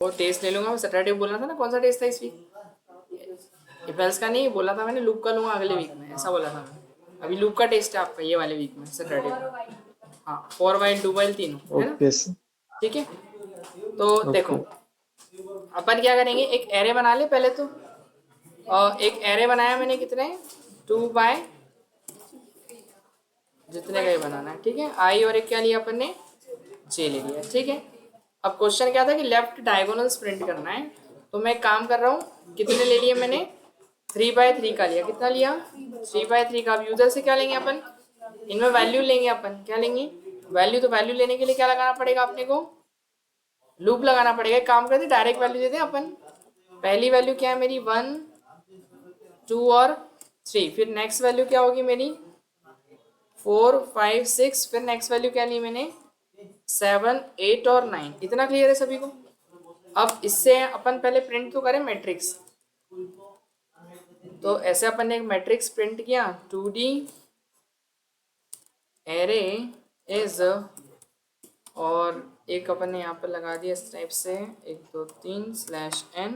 वो टेस्ट ले लूंगा, मैं सैटरडे बोलना था ना, कौन सा टेस्ट था इस वीक? इफेल्स का नहीं बोला था मैंने, लूप का लूंगा अगले वीक में, ऐसा बोला था मैं। अभी लूप का टेस्ट है आपका ये वाले वीक में सैटरडे को। हाँ, 4 वाइल 2 वाइल तीनों है ना, ओके सर। ठीक है। तो देखो ओके। अपन क्या करेंगे, एक एरे बना ले पहले तो। और एक एरे बनाया मैंने, कितने, 2 बाय जितने का ही बनाना है, ठीक है। आई और एक क्या लिया अपन ने, जे ले लिया, ठीक है। अब क्वेश्चन क्या था कि लेफ्ट डायगोनल्स प्रिंट करना है, तो मैं एक काम कर रहा हूँ, कितने ले लिए मैंने, 3/3 का लिया। कितना लिया, 3/3 का। अब यूजर से क्या लेंगे अपन, इनमें वैल्यू लेंगे अपन, क्या लेंगे, वैल्यू। तो वैल्यू लेने के लिए क्या लगाना पड़ेगा अपने को, लूप लगाना पड़ेगा। एक काम करते डायरेक्ट वैल्यू देते हैं अपन। पहली वैल्यू क्या है मेरी, 1 2 और 3। फिर नेक्स्ट वैल्यू क्या होगी मेरी, 4 5 6। फिर नेक्स्ट वैल्यू क्या ली मैंने, 7 8 और 9। इतना क्लियर है सभी को। अब इससे अपन पहले प्रिंट तो करें मैट्रिक्स। तो ऐसे अपन ने एक मैट्रिक्स प्रिंट किया, 2D एरे इज, और एक अपन ने यहाँ पर लगा दिया इस टाइप से 1 2 3 स्लैश n।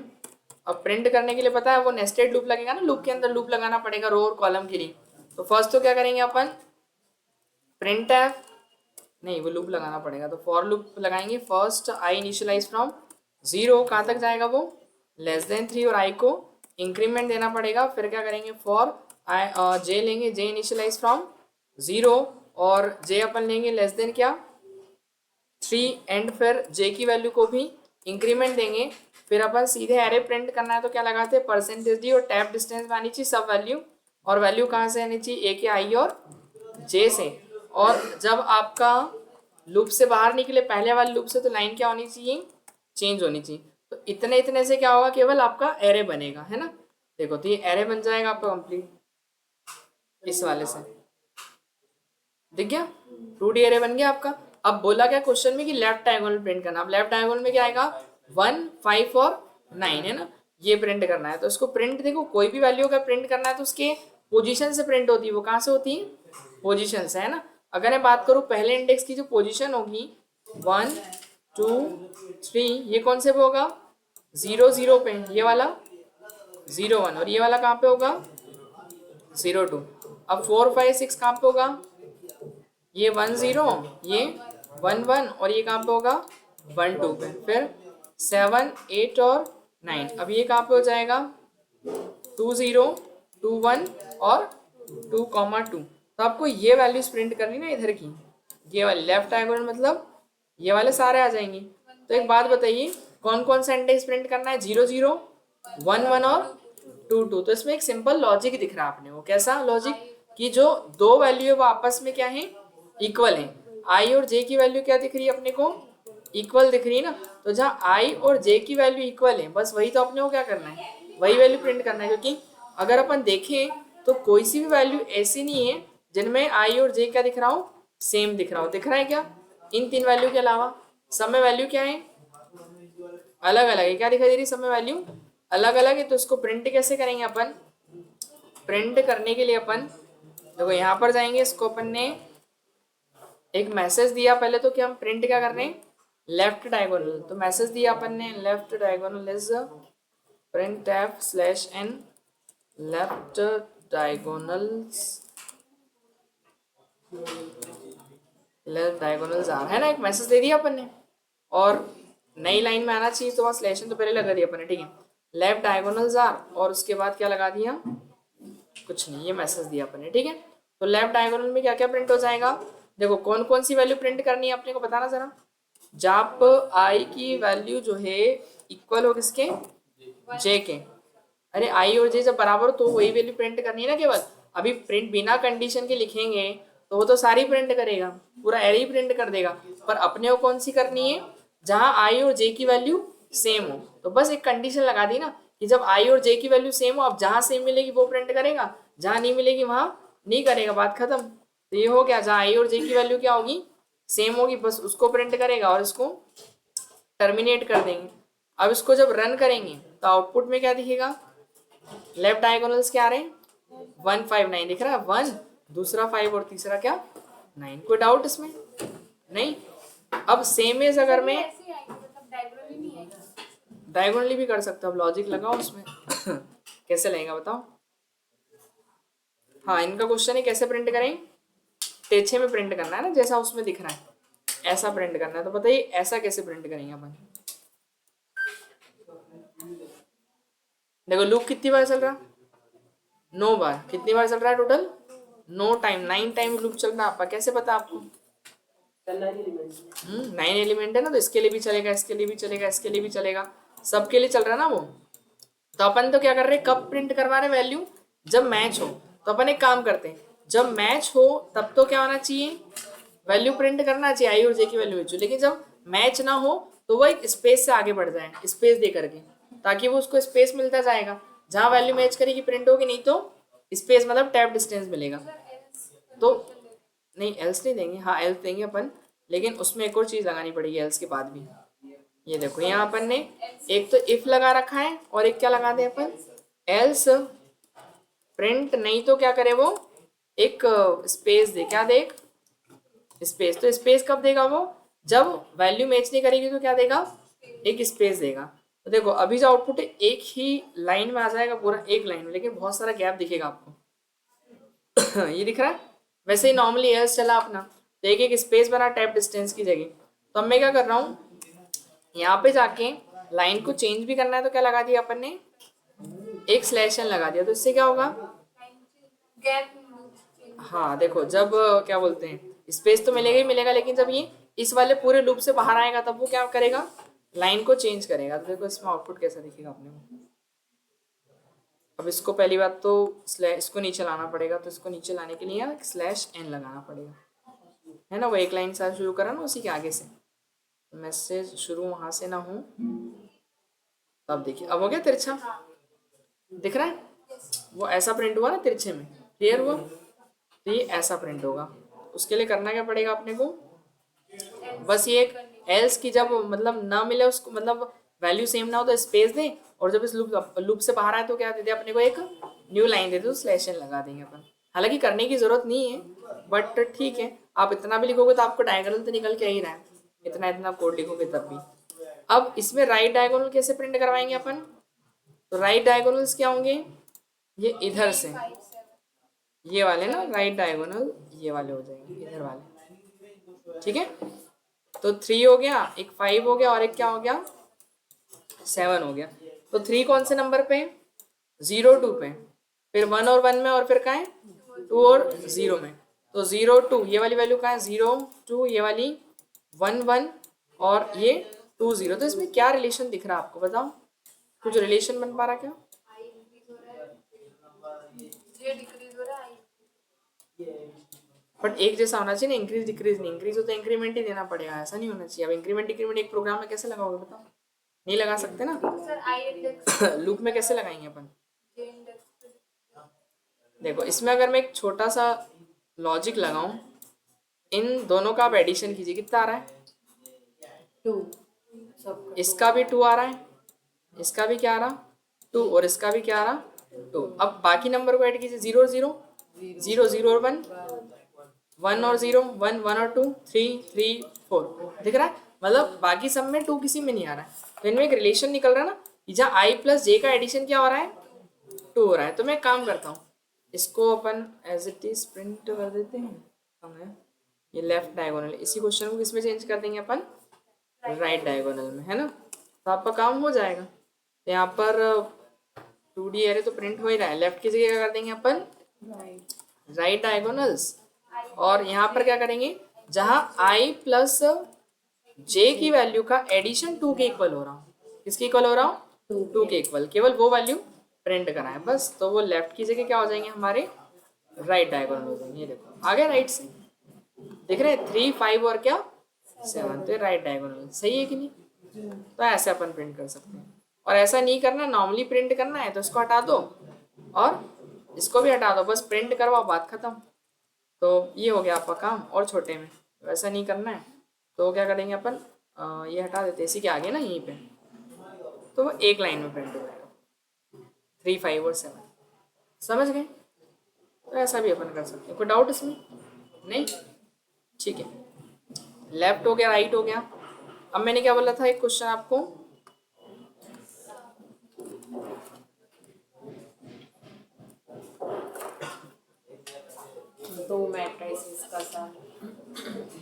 अब प्रिंट करने के लिए पता है वो नेस्टेड लूप लगेगा ना, लूप के अंदर लूप लगाना पड़ेगा रो और कॉलम के लिए। तो फर्स्ट तो क्या करेंगे अपन, प्रिंट एफ, नहीं वो लूप लगाना पड़ेगा, तो फॉर लूप लगाएंगे। फर्स्ट आई इनिशियलाइज फ्रॉम 0, कहाँ तक जाएगा वो, <3, और आई को इंक्रीमेंट देना पड़ेगा। फिर क्या करेंगे, फॉर आई जे लेंगे, जे इनिशियलाइज फ्रॉम 0, और जे अपन लेंगे लेस देन क्या, 3, एंड फिर जे की वैल्यू को भी इंक्रीमेंट देंगे। फिर अपन सीधे एरे प्रिंट करना है, तो क्या लगाते हैं, %d, और टैप डिस्टेंस में आनी चाहिए सब वैल्यू। और वैल्यू कहाँ से आनी चाहिए, ए के आई और जे से। और जब आपका लूप से बाहर निकले पहले वाले लूप से, तो लाइन क्या होनी चाहिए, चेंज होनी चाहिए। तो इतने इतने से क्या होगा, केवल आपका एरे बनेगा, है ना। देखो तो ये एरे बन जाएगा आपका कंप्लीट इस वाले से, दिख गया, 2D एरे बन गया आपका। अब बोला क्या क्वेश्चन में कि लेफ्ट डायगोनल प्रिंट करना। अब लेफ्ट डायगोनल में क्या आएगा, 1 5 और 9 है ना, ये प्रिंट करना है। तो इसको प्रिंट, देखो कोई भी वैल्यू का प्रिंट करना है तो उसके पोजीशन से प्रिंट होती है। वो कहाँ से होती है, पोजीशन से, है ना। अगर मैं बात करूँ पहले इंडेक्स की जो पोजीशन होगी 1 2 3, ये कौन से पे होगा, 0 0 पे, ये वाला 0 1, और ये वाला कहाँ पे होगा, 0 2। अब 4 5 6 कहाँ पे होगा, ये 1 0, ये 1 1, और ये कहाँ पे होगा, 1 2 पे। फिर 7 8 और 9। अब ये कहाँ पे हो जाएगा, 2 0 2 1 और 2 2। तो आपको ये वैल्यूज प्रिंट करनी ना इधर की, ये वाले लेफ्ट डायगोनल, मतलब ये वाले सारे आ जाएंगे। तो एक बात बताइए, कौन कौन सा इंडेक्स प्रिंट करना है, 0 0 1 1 और 2 2। तो इसमें एक सिंपल लॉजिक दिख रहा है आपने, वो कैसा लॉजिक, कि जो दो वैल्यू है वो आपस में क्या है, इक्वल है। आई और जे की वैल्यू क्या दिख रही है अपने को, इक्वल दिख रही है ना। तो जहाँ आई और जे की वैल्यू इक्वल है, बस वही तो अपने को क्या करना है, वही वैल्यू प्रिंट करना है। क्योंकि अगर अपन देखें तो कोई सी भी वैल्यू ऐसी नहीं है जिनमें आई और जे क्या दिख रहा हो, सेम दिख रहा हो। दिख रहा है क्या, इन तीन वैल्यू के अलावा सब में वैल्यू क्या है, अलग अलग है। क्या दिखाई दे रही है, सब में वैल्यू अलग अलग है। तो इसको प्रिंट कैसे करेंगे अपन, प्रिंट करने के लिए अपन देखो यहाँ पर जाएंगे, इसको अपन ने एक मैसेज दिया पहले तो, कि हम प्रिंट क्या कर रहे हैं, लेफ्ट डायगोनल। तो मैसेज दिया अपन ने, left diagonal is print F slash N, left diagonals, left diagonals are, है ना, एक मैसेज दे दिया अपन ने। और नई लाइन में आना चाहिए तो वहाँ स्लैश एन तो पहले लगा दिया अपन ने, ठीक है। लेफ्ट डायगोनल्स आर, और उसके बाद क्या लगा दिया, कुछ नहीं, ये मैसेज दिया अपन ने, ठीक है। तो लेफ्ट डायगोनल में क्या क्या प्रिंट हो जाएगा, देखो कौन कौन सी वैल्यू प्रिंट करनी है अपने को बताना जरा। जब आई की वैल्यू जो है इक्वल हो किसके, जे के। अरे आई और जे जब बराबर हो तो वही वैल्यू प्रिंट करनी है ना केवल। अभी प्रिंट बिना कंडीशन के लिखेंगे तो वो तो सारी प्रिंट करेगा, पूरा एरे ही प्रिंट कर देगा। पर अपने को कौन सी करनी है, जहां आई और जे की वैल्यू सेम हो। तो बस एक कंडीशन लगा दी ना, कि जब आई और जे की वैल्यू सेम हो, अब जहां सेम मिलेगी वो प्रिंट करेगा, जहां नहीं मिलेगी वहां नहीं करेगा, बात खत्म। तो ये हो गया, जहां आई और जे की वैल्यू क्या होगी, सेम होगी, बस उसको प्रिंट करेगा और इसको टर्मिनेट कर देंगे। अब इसको जब रन करेंगे तो आउटपुट में क्या दिखेगा, लेफ्ट डायगोनल्स क्या आ रहे हैं, 1 5 9 दिख रहा है, 1 दूसरा 5 और तीसरा क्या 9। कोई डाउट इसमें नहीं। अब सेम एज अगर मैं, डायगोनली भी कर सकते हो, अब लॉजिक लगाओ उसमें। कैसे लगेगा बताओ। हाँ, इनका क्वेश्चन है कैसे प्रिंट करें, तिरछे में प्रिंट करना है ना, जैसा उसमें दिख रहा है ऐसा प्रिंट करना है। तो बताइए ऐसा कैसे प्रिंट करेंगे अपन। देखो लूप कितनी बार चल रहा, 9 बार। कितनी बार चल रहा है टोटल, 9 टाइम लूप चल रहा है आपका। कैसे पता आपको, 9 एलिमेंट है ना, तो इसके लिए भी चलेगा, इसके लिए भी चलेगा, इसके लिए भी चलेगा, सबके लिए चल रहा है ना वो। तो अपन तो क्या कर रहे हैं, कब प्रिंट करवा रहे वैल्यू, जब मैच हो। तो अपन एक काम करते हैं, जब मैच हो तब तो क्या होना चाहिए, वैल्यू प्रिंट करना चाहिए, आई और जे की वैल्यू भेजो। लेकिन जब मैच ना हो तो वो एक स्पेस से आगे बढ़ जाए, स्पेस दे करके, ताकि वो उसको स्पेस मिलता जाएगा। जहां वैल्यू मैच करेगी प्रिंट होगी, नहीं तो स्पेस मतलब टैप डिस्टेंस मिलेगा। तो नहीं एल्स नहीं देंगे, हाँ एल्स देंगे अपन, लेकिन उसमें एक और चीज लगानी पड़ेगी एल्स के बाद भी। ये देखो यहाँ अपन ने एक तो इफ लगा रखा है और एक क्या लगा दे अपन, एल्स प्रिंट। नहीं तो क्या करे वो, एक स्पेस दे, क्या दे, एक स्पेस। तो स्पेस कब देगा वो, जब वैल्यू मैच नहीं करेगी तो क्या देगा, एक स्पेस देगा। तो देखो अभी जो आउटपुट है एक ही लाइन में आ जाएगा, पूरा एक लाइन में, लेकिन बहुत सारा गैप दिखेगा आपको। ये दिख रहा है। वैसे ही नॉर्मली एल्स चला अपना, तो एक एक स्पेस बना टैप डिस्टेंस की जगह। तो अब मैं क्या कर रहा हूँ, यहाँ पे जाके लाइन को चेंज भी करना है, तो क्या लगा दिया अपन ने, एक स्लैश एन लगा दिया। तो इससे क्या होगा, हाँ देखो जब क्या बोलते हैं, स्पेस तो मिलेगा ही मिलेगा, लेकिन जब ये इस वाले पूरे लूप से बाहर आएगा तब वो क्या करेगा, लाइन को चेंज करेगा। तो देखो इसमें आउटपुट कैसा दिखेगा अपने को। अब इसको पहली बात तो इसको नीचे लाना पड़ेगा, तो इसको नीचे लाने के लिए स्लैश एन लगाना पड़ेगा, है ना। वो एक लाइन से शुरू करा ना उसी के आगे से, मैसेज शुरू वहां से ना हो। अब देखिए अब हो गया तिरछा, दिख रहा है, वो ऐसा प्रिंट हुआ ना तिरछे में, क्लियर हुआ। तो ये ऐसा प्रिंट होगा। उसके लिए करना क्या पड़ेगा अपने को, बस ये एक एल्स की जब मतलब ना मिले उसको, मतलब वैल्यू सेम ना हो तो स्पेस दें, और जब इस लूप से बाहर आए तो क्या दे दे अपने को, एक न्यू लाइन दे दे, तो स्लैश एन लगा देंगे अपन। हालांकि करने की जरूरत नहीं है, बट ठीक है, आप इतना भी लिखोगे तो आपको डायगोनल तो निकल के ही रहा है, इतना इतना कोड लिखोगे तब भी। अब इसमें राइट डायगोनल कैसे प्रिंट करवाएंगे अपन, तो राइट डायगोनल्स क्या होंगे, ये इधर से ये वाले ना राइट डायगोनल, ये वाले हो जाएंगे इधर वाले, ठीक है। तो 3 हो गया, एक 5 हो गया, और एक क्या हो गया, 7 हो गया। तो 3 कौन से नंबर पे, 0 2 पे, फिर 1 और 1 में, और फिर कहाँ है 2 और 0 में। तो 0 2 ये वाली वैल्यू कहाँ है, 0 2 ये वाली, 1 1 और ये 2 0। तो इसमें क्या रिलेशन दिख रहा है आपको बताओ, कुछ रिलेशन बन पा रहा क्या, बट एक जैसा होना चाहिए ना, इंक्रीज डिक्रीज नहीं, इंक्रीज हो तो इंक्रीमेंट ही देना पड़ेगा, ऐसा नहीं होना चाहिए। अब इंक्रीमेंट डिक्रीमेंट एक प्रोग्राम में कैसे लगाओगे बताओ, नहीं लगा सकते ना। लूप में कैसे लगाएंगे अपन, देखो इसमें अगर मैं एक छोटा सा लॉजिक लगाऊं, इन दोनों का आप एडिशन कीजिए, कितना आ रहा है 2, इसका भी 2 आ रहा है, इसका भी क्या आ रहा 2, और इसका भी क्या आ रहा 2। अब बाकी नंबर को ऐड कीजिए, 0 0 0 0 और 1 1 और 0 1 1 और 2 3 3 4, दिख रहा है। मतलब बाकी सब में 2 किसी में नहीं आ रहा है, तो इनमें एक रिलेशन निकल रहा है ना, जहाँ आई प्लस जे का एडिशन क्या हो रहा है 2 हो रहा है। तो मैं काम करता हूँ, इसको अपन एज इट इज प्रिंट कर देते हैं, हमें ये लेफ्ट डायगोनल, इसी क्वेश्चन को किसमें चेंज कर देंगे अपन, राइट डायगोनल में, है ना। तो आपका काम हो जाएगा। तो यहाँ पर 2D एरे तो प्रिंट हो ही रहा है, लेफ्ट की जगह क्या कर देंगे अपन, राइट डायगोनल्स, और यहाँ पर क्या करेंगे, जहां आई प्लस जे की वैल्यू का एडिशन 2 के इक्वल हो रहा हूँ, किसके इक्वल हो रहा हूँ 2 के इक्वल, केवल वो वैल्यू प्रिंट कराए बस। तो वो लेफ्ट की जगह क्या हो जाएंगे हमारे, राइट डायगोनल हो जाएंगे। ये देखो आ गया राइट से, दिख रहे हैं 3 5 और क्या 7, तो राइट डायगोनल सही है कि नहीं। तो ऐसे अपन प्रिंट कर सकते हैं, और ऐसा नहीं करना, नॉर्मली प्रिंट करना है तो इसको हटा दो और इसको भी हटा दो, बस प्रिंट करवाओ, बात खत्म। तो ये हो गया आपका काम, और छोटे में वैसा नहीं करना है। तो क्या करेंगे अपन, ये हटा देते इसी के आगे ना यहीं पे, तो वो एक लाइन में प्रिंट हो जाएगा 3 5 और 7, समझ गए। तो ऐसा भी अपन कर सकते हैं, कोई डाउट इसमें नहीं, ठीक है। लेफ्ट हो गया, राइट हो गया। अब मैंने क्या बोला था एक क्वेश्चन आपको,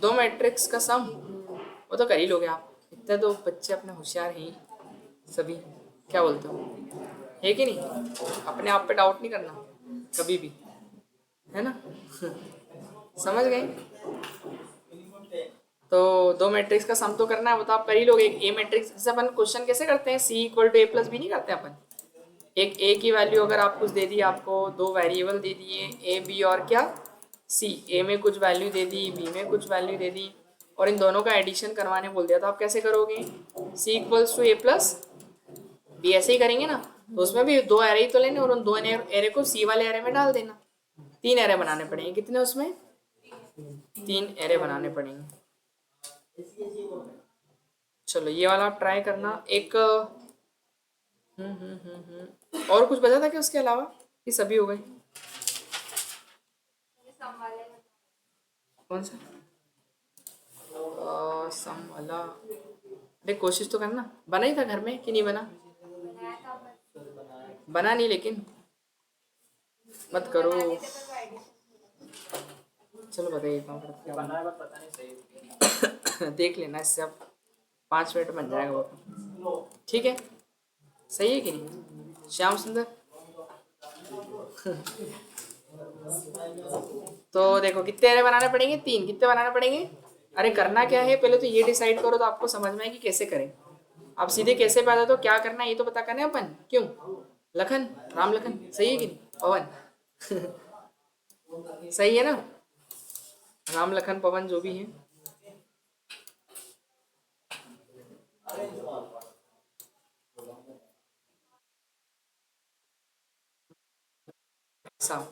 दो मैट्रिक्स का सम वो तो कर ही लोगे आप, इतने तो बच्चे अपने होशियार हैं ही सभी। क्या बोलते हो, है कि नहीं? अपने आप पे डाउट नहीं करना कभी भी, है ना? समझ गए? तो दो मैट्रिक्स का सम तो करना है, वो तो आप कर ही लोगे। एक ए मैट्रिक्स, जैसे अपन क्वेश्चन कैसे करते हैं, C equal to A plus B नहीं करते अपन। एक ए की वैल्यू अगर आप कुछ दे दी, आपको दो वेरिएबल दे दिए ए बी और क्या सी, ए में कुछ वैल्यू दे दी, बी में कुछ वैल्यू दे दी, और इन दोनों का एडिशन करवाने बोल दिया, तो आप कैसे करोगे? C equals to A plus B, ऐसे ही करेंगे ना। तो उसमें भी दो एरे ही तो लेने, और उन दो एरे को सी वाले एरे में डाल देना। तीन एरे बनाने पड़ेंगे, कितने उसमें? तीन एरे बनाने पड़ेंगे। चलो ये वाला आप ट्राई करना। एक और कुछ बचा था क्या उसके अलावा, ये सभी हो गए? कौन सा सम वाला? देख कोशिश तो करना। बना ही था घर में कि नहीं बना? बना नहीं, लेकिन मत करो। चलो बता देता हूँ क्या बना है, पता नहीं सही। देख लेना, इससे अब 5 मिनट बन जाएगा वो। ठीक है, सही है कि नहीं श्याम सुंदर? तो देखो कितने एरे बनाने पड़ेंगे, तीन। कितने बनाने पड़ेंगे? अरे करना क्या है, पहले तो ये डिसाइड करो तो आपको समझ में आए कि कैसे करें। आप सीधे कैसे पैदा, तो क्या करना है ये तो पता करना है अपन। क्यों? लखन, राम लखन, सही है कि नहीं? पवन सही है ना? राम लखन पवन जो भी है।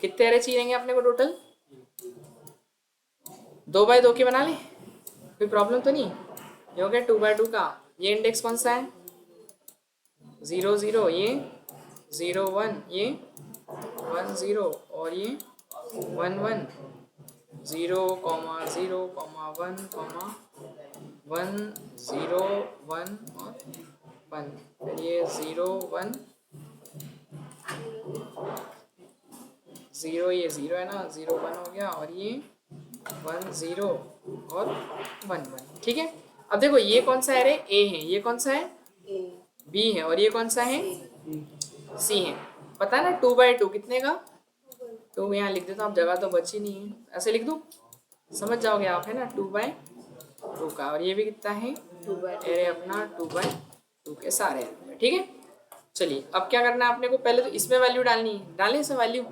कितने एरे चाहिए अपने को टोटल? 2x2 के बना ले, कोई प्रॉब्लम तो नहीं? ये हो गया 2x2 का। ये इंडेक्स कौन सा है? 0 0, ये 0 1, ये 1 0, और ये 1 1, 0 0 1 1 0 1 और 1, फिर ये 0 1 0, ये 0 है ना, 0 1 हो गया, और ये 1 0 और 1 1। ठीक है, अब देखो ये कौन सा एरे? ए है। ये कौन सा है? बी है। और ये कौन सा है? सी है। पता है ना 2x2 कितने का? 2 यहाँ लिख देता हूँ, आप जगह तो बची नहीं है, ऐसे लिख दूँ समझ जाओगे आप, है ना? 2x2 का। और ये भी कितना है? एरे अपना 2x2 के सारे एरे। ठीक है, चलिए अब क्या करना है अपने को, पहले तो इसमें वैल्यू डालनी है। डालें इसमें वैल्यू?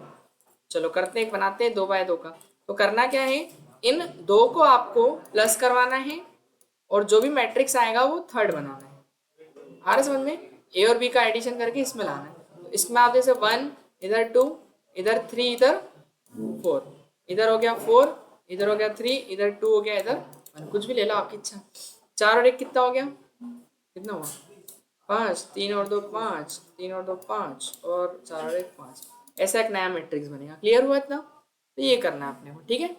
चलो करते हैं, बनाते हैं 2x2 का। तो करना क्या है, इन दो को आपको प्लस करवाना है, और जो भी मैट्रिक्स आएगा वो थर्ड बनाना है। आ रहा समझ में? ए और बी का एडिशन करके इसमें लाना है। तो इसमें आप जैसे 1 इधर 2 इधर 3 इधर 4, इधर हो गया 4, इधर हो गया 3, इधर 2 हो गया, इधर 1, कुछ भी ले लो आपकी इच्छा। 4 और 1 कितना हो गया? कितना हुआ? 5, 3 और 2 5, 3 और 2 5, और 4 और 1 5। ऐसा एक नया मैट्रिक्स बनेगा। क्लियर हुआ इतना? तो ये करना है अपने को। ठीक है,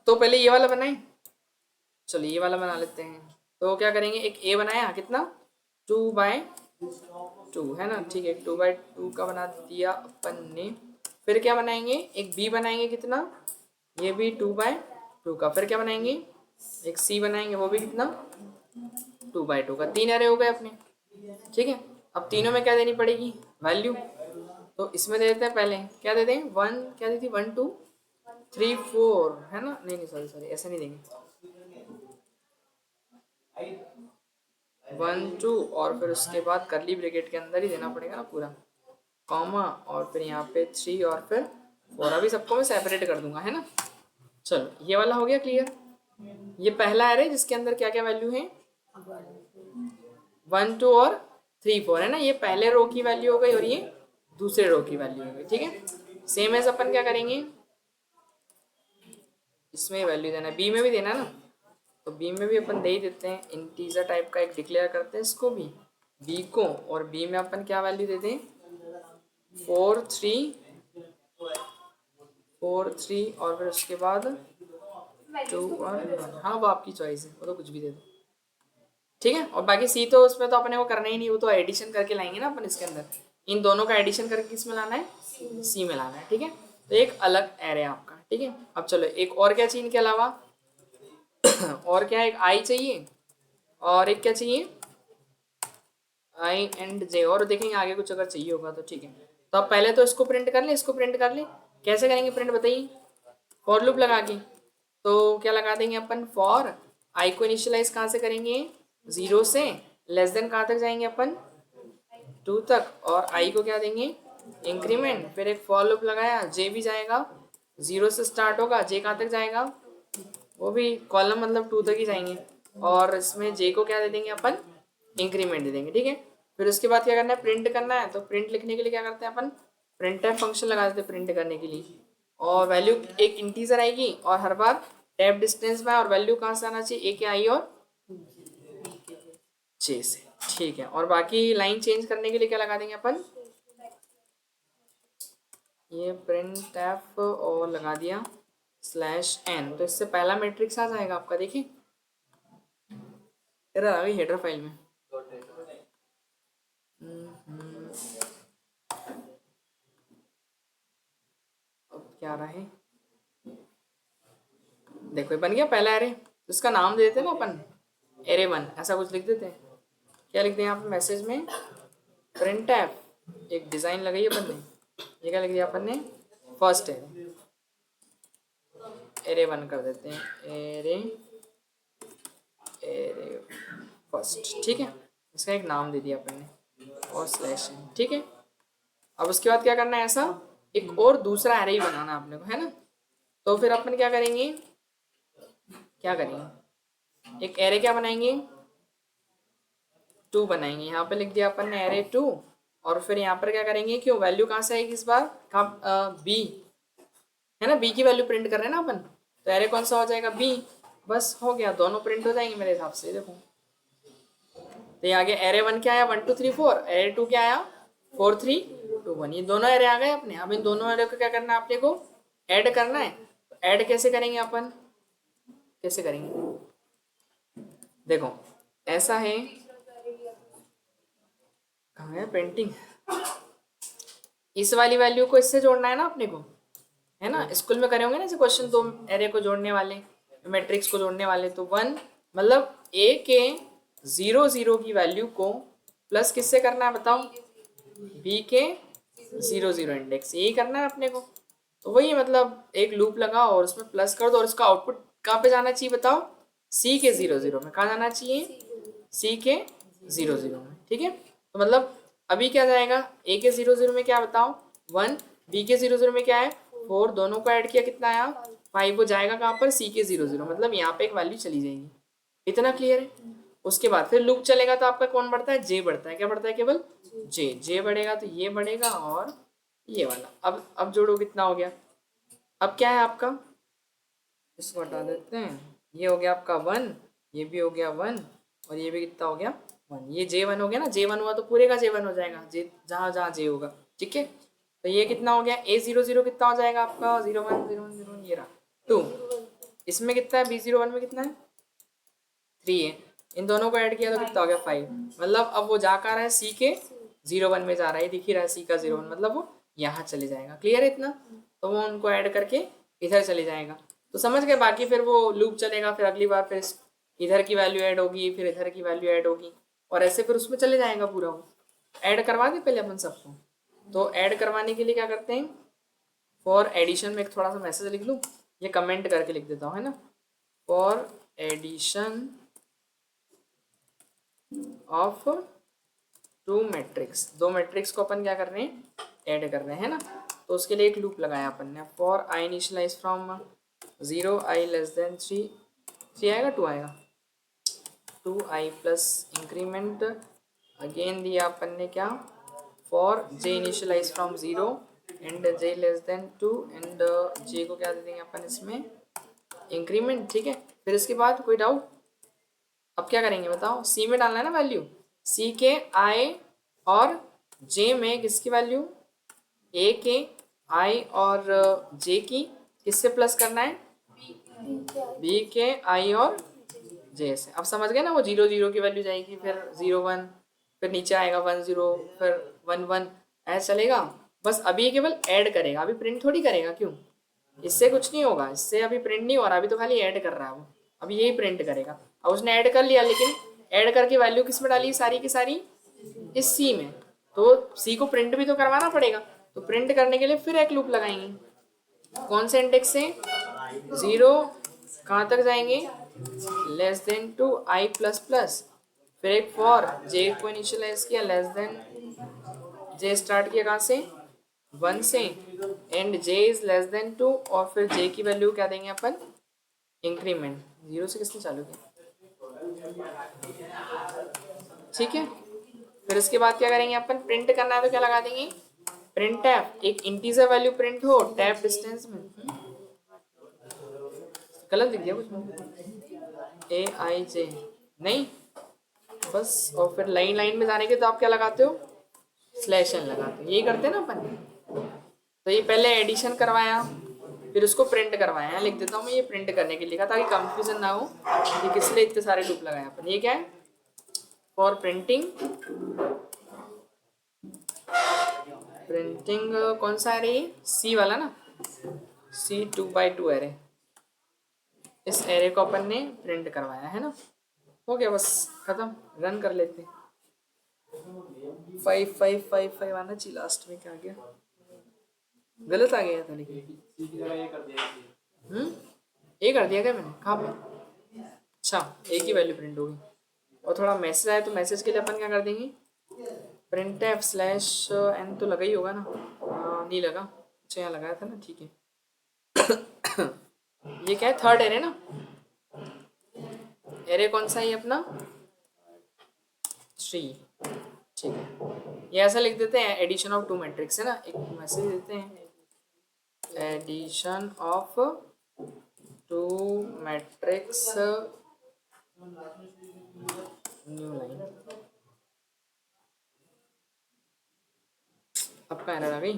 तो पहले ये वाला बनाए। चलो ये वाला बना लेते हैं। तो क्या करेंगे, एक ए बनाया, कितना? 2x2 है ना? ठीक है, 2x2 का बना दिया अपन ने। फिर क्या बनाएंगे, एक बी बनाएंगे, कितना? ये भी 2x2 का। फिर क्या बनाएंगे, एक सी बनाएंगे, वो भी कितना? 2x2 का। 3 एरे हो गए अपने। ठीक है, अब तीनों में क्या देनी पड़ेगी? वैल्यू। तो इसमें दे देते हैं, पहले क्या दे दें? 1 क्या दी थी? 1 2 3 4 है ना? नहीं नहीं सॉरी सॉरी, ऐसे नहीं देंगे। 1 2, और फिर उसके बाद करली ब्रैकेट के अंदर ही देना पड़ेगा ना पूरा, कॉमा, और फिर यहाँ पे 3 और फिर 4। अभी सबको मैं सेपरेट कर दूंगा, है ना? चलो ये वाला हो गया क्लियर। ये पहला एरे जिसके अंदर क्या क्या वैल्यू है? 1 2 और 3 4 है ना? ये पहले रो की वैल्यू हो गई, और ये दूसरे रो की वैल्यू हो गई। ठीक है, सेम एज अपन क्या करेंगे, इसमें वैल्यू देना है, बी में भी देना है ना? तो बी में भी अपन दे ही देते हैं, इंटीजर टाइप का एक डिक्लेयर करते हैं इसको भी, बी को। और बी में अपन क्या वैल्यू देते हैं? 4 3 4 3, और फिर उसके बाद 2 और 1। हाँ वो आपकी चॉइस है, वो तो कुछ भी दे दो। ठीक है, और बाकी सी तो उसमें तो अपने को करना ही नहीं, वो तो एडिशन करके लाएंगे ना अपन इसके अंदर। इन दोनों का एडिशन करके किस में लाना है? सी में लाना है। ठीक है, तो एक अलग एरे आपका। ठीक है। अब चलो एक और क्या चाहिए इनके अलावा और क्या है, एक आई चाहिए और एक क्या चाहिए, आई एंड जे, और देखेंगे आगे कुछ अगर चाहिए होगा तो ठीक है। तो अब पहले तो इसको प्रिंट कर ले, इसको प्रिंट कर ले। कैसे करेंगे प्रिंट बताइए, फॉर लूप लगा के। तो क्या लगा देंगे अपन, फॉर आई को इनिशियलाइज कहाँ से करेंगे, 0 से, लेस देन कहाँ तक जाएंगे अपन, 2 तक, और आई को क्या देंगे, इंक्रीमेंट। फिर एक फॉर लूप लगाया, जे भी जाएगा, 0 से स्टार्ट होगा, जे कहाँ तक जाएगा, वो भी कॉलम मतलब 2 तक ही जाएंगे, और इसमें जे को क्या दे देंगे अपन, इंक्रीमेंट दे देंगे, ठीक है। फिर उसके बाद क्या करना है, प्रिंट करना है। तो प्रिंट लिखने के लिए क्या करते हैं अपन, प्रिंट टाइप फंक्शन लगा देते हैं प्रिंट करने के लिए, और वैल्यू एक इंटीजर आएगी, और हर बार टैब डिस्टेंस में, और वैल्यू कहाँ से आना चाहिए, ए के आई और जे से, ठीक है। और बाकी लाइन चेंज करने के लिए क्या लगा देंगे अपन, ये प्रिंट एफ और लगा दिया स्लैश एन। तो इससे पहला मैट्रिक्स आ जाएगा आपका, देखिए एरर आ गई हेडर फाइल में। अब क्या आ रहा है, देखो बन गया पहला एरे। तो इसका नाम दे देते हैं ना अपन, एरे 1 ऐसा कुछ लिख देते हैं। क्या लिख दें यहाँ पे मैसेज में, प्रिंट एफ, एक डिज़ाइन लगाई अपन ने, ये क्या लिख दिया अपन ने, फर्स्ट एरे, एरे 1 कर देते हैं, एरे एरे फर्स्ट, ठीक है। इसका एक नाम दे दिया अपन ने और स्लैश है, ठीक है। अब उसके बाद क्या करना है, ऐसा एक और दूसरा एरे ही बनाना है अपने को, है ना। तो फिर अपन क्या करेंगे, क्या करेंगे, एक एरे क्या बनाएंगे, 2 बनाएंगे। यहाँ पे लिख दिया अपन ने एरे 2, और फिर यहाँ पर क्या करेंगे, क्यों वैल्यू कहाँ से आएगी इस बार, कहाँ, बी है ना, बी की वैल्यू प्रिंट कर रहे हैं ना अपन। तो एरे कौन सा हो जाएगा, बी, बस हो गया, दोनों प्रिंट हो जाएंगे मेरे हिसाब से। देखो तो ये आ गया, एरे 1 क्या आया, 1 2 3 4, एरे 2 क्या आया, 4 3 2 1, ये दोनों एरे आ गए अपने। अब इन दोनों एरे को क्या करना है अपने को, ऐड करना है। तो ऐड कैसे करेंगे अपन, कैसे करेंगे, देखो ऐसा है, कहाँ है पेंटिंग, इस वाली वैल्यू को इससे जोड़ना है ना अपने को, है ना। स्कूल में करे होंगे ना ऐसे क्वेश्चन, दो एरे को जोड़ने वाले, मैट्रिक्स को जोड़ने वाले। तो 1 मतलब ए के 0 0 की वैल्यू को प्लस किससे करना है बताओ, बी के 0 0 इंडेक्स, यही करना है अपने को। तो वही मतलब एक लूप लगाओ और उसमें प्लस कर दो, और उसका आउटपुट कहाँ पे जाना चाहिए बताओ, सी के 0 0 में। कहाँ जाना चाहिए, सी के 0 0 में, ठीक है। तो मतलब अभी क्या जाएगा, ए के 0 0 में क्या बताओ 1, बी के 0 0 में क्या है 4, दोनों को ऐड किया कितना आया 5, वो जाएगा कहाँ पर, सी के 0 0, मतलब यहाँ पे एक वैल्यू चली जाएगी। इतना क्लियर है। उसके बाद फिर लूप चलेगा तो आपका कौन बढ़ता है, जे बढ़ता है। क्या बढ़ता है, केवल जे, जे बढ़ेगा तो ये बढ़ेगा और ये वाला। अब जोड़ो कितना हो गया, अब क्या है आपका, इसको हटा देते हैं, ये हो गया आपका 1, ये भी हो गया 1, और ये भी कितना हो गया 1, ये J1 हो गया ना, J1 हुआ तो पूरे का J1 हो जाएगा, जे जहाँ जहाँ जे होगा, ठीक है। तो ये कितना हो गया, A00 कितना हो जाएगा आपका, 0 1 0 1 0 ये रहा 2, इसमें कितना है, B01 में कितना है 3 है, इन दोनों को ऐड किया तो कितना हो गया 5। मतलब अब वो जा कर रहा है सी के 01 में जा रहा है, दिख ही रहा है सी का 01, मतलब वो यहाँ चले जाएगा। क्लियर है इतना, तो वो उनको ऐड करके इधर चले जाएगा। तो समझ गए, बाकी फिर वो लूप चलेगा, फिर अगली बार फिर इधर की वैल्यू ऐड होगी, फिर इधर की वैल्यू ऐड होगी, और ऐसे फिर उसमें चले जाएगा पूरा। वो ऐड करवा दे पहले अपन सबको। तो ऐड करवाने के लिए क्या करते हैं, फॉर एडिशन में एक थोड़ा सा मैसेज लिख लूँ, ये कमेंट करके लिख देता हूँ, है ना। For addition of 2 matrix, 2 matrix को अपन क्या कर रहे हैं, ऐड कर रहे हैं ना। तो उसके लिए एक लूप लगाया अपन ने, for I initialise from 0 i less than 3, 3 आएगा 2 आएगा, 2 i प्लस इंक्रीमेंट। अगेन दिया अपन ने क्या, for j initialize from 0 and j less than 2, and j को क्या दे देंगे अपन इसमें, इंक्रीमेंट, ठीक है। फिर इसके बाद कोई डाउट, अब क्या करेंगे बताओ, सी में डालना है ना वैल्यू, सी के आई और जे में किसकी वैल्यू, ए के आई और जे की, किससे प्लस करना है, बी के आई और जे से। अब समझ गए ना, वो 0 0 की वैल्यू जाएगी, फिर 0 1, फिर नीचे आएगा 1 0, फिर 1 1, ऐसा चलेगा। बस अभी केवल ऐड करेगा, अभी प्रिंट थोड़ी करेगा, क्यों, इससे कुछ नहीं होगा, इससे अभी प्रिंट नहीं हो रहा, अभी तो खाली ऐड कर रहा है वो, अभी यही प्रिंट करेगा। अब उसने ऐड कर लिया, लेकिन ऐड करके वैल्यू किस में डाली सारी की सारी, इस सी में, तो सी को प्रिंट भी तो करवाना पड़ेगा। तो प्रिंट करने के लिए फिर एक लूप लगाएंगे, कौन से इंडेक्स से, 0 कहाँ तक जाएंगे, less than two I plus plus, फिर एक फॉर जे को इनिशियलाइज किया, लेस देन जे स्टार्ट किया कहाँ से, 1 से, and J is less than 2, और फिर जे की वैल्यू क्या देंगे अपन, इंक्रीमेंट, 0 से किसने चालू किया, ठीक है। फिर उसके बाद क्या करेंगे अपन, प्रिंट करना है तो क्या लगा देंगे, प्रिंट टैब, एक इंटीजर वैल्यू प्रिंट हो टैब डिस्टेंस में, गलत लिख दिया कुछ, ए आई जे नहीं, बस, और फिर लाइन लाइन में जाने के तो आप क्या लगाते हो, स्लैश एन लगाते हो, यही करते हैं ना अपन। तो ये पहले एडिशन करवाया, फिर उसको प्रिंट करवाया, लिख देता हूँ मैं, ये प्रिंट करने के लिए लिखा ताकि कंफ्यूजन ना हो कि किस लिए इतने सारे लूप लगाए अपन। ये क्या है, फॉर प्रिंटिंग, प्रिंटिंग कौन सा एरे, सी वाला ना, सी 2x2 एरे, इस एरे को अपन ने प्रिंट करवाया है ना, हो गया बस खत्म, रन कर लेते हैं। 5 5 5 5 आना चाहिए लास्ट में, क्या आ गया, गलत आ गया था लेकिन, ए कर दिया क्या मैंने, कहाँ पे, अच्छा ए की वैल्यू प्रिंट होगी। और थोड़ा मैसेज आया तो मैसेज के लिए अपन क्या कर देंगे, प्रिंट एफ स्लैश एन, तो लगा ही होगा ना, नहीं लगा, अच्छा यहाँ लगाया था ना, ठीक है। ये क्या है, थर्ड एरे ना, एरे कौन सा है अपना, 3, ठीक है। ये ऐसा लिख देते हैं, एडिशन ऑफ 2 मैट्रिक्स है ना, एक मैसेज देते हैं, addition of 2 matrix new line, अब कहाँ एरर आ गई,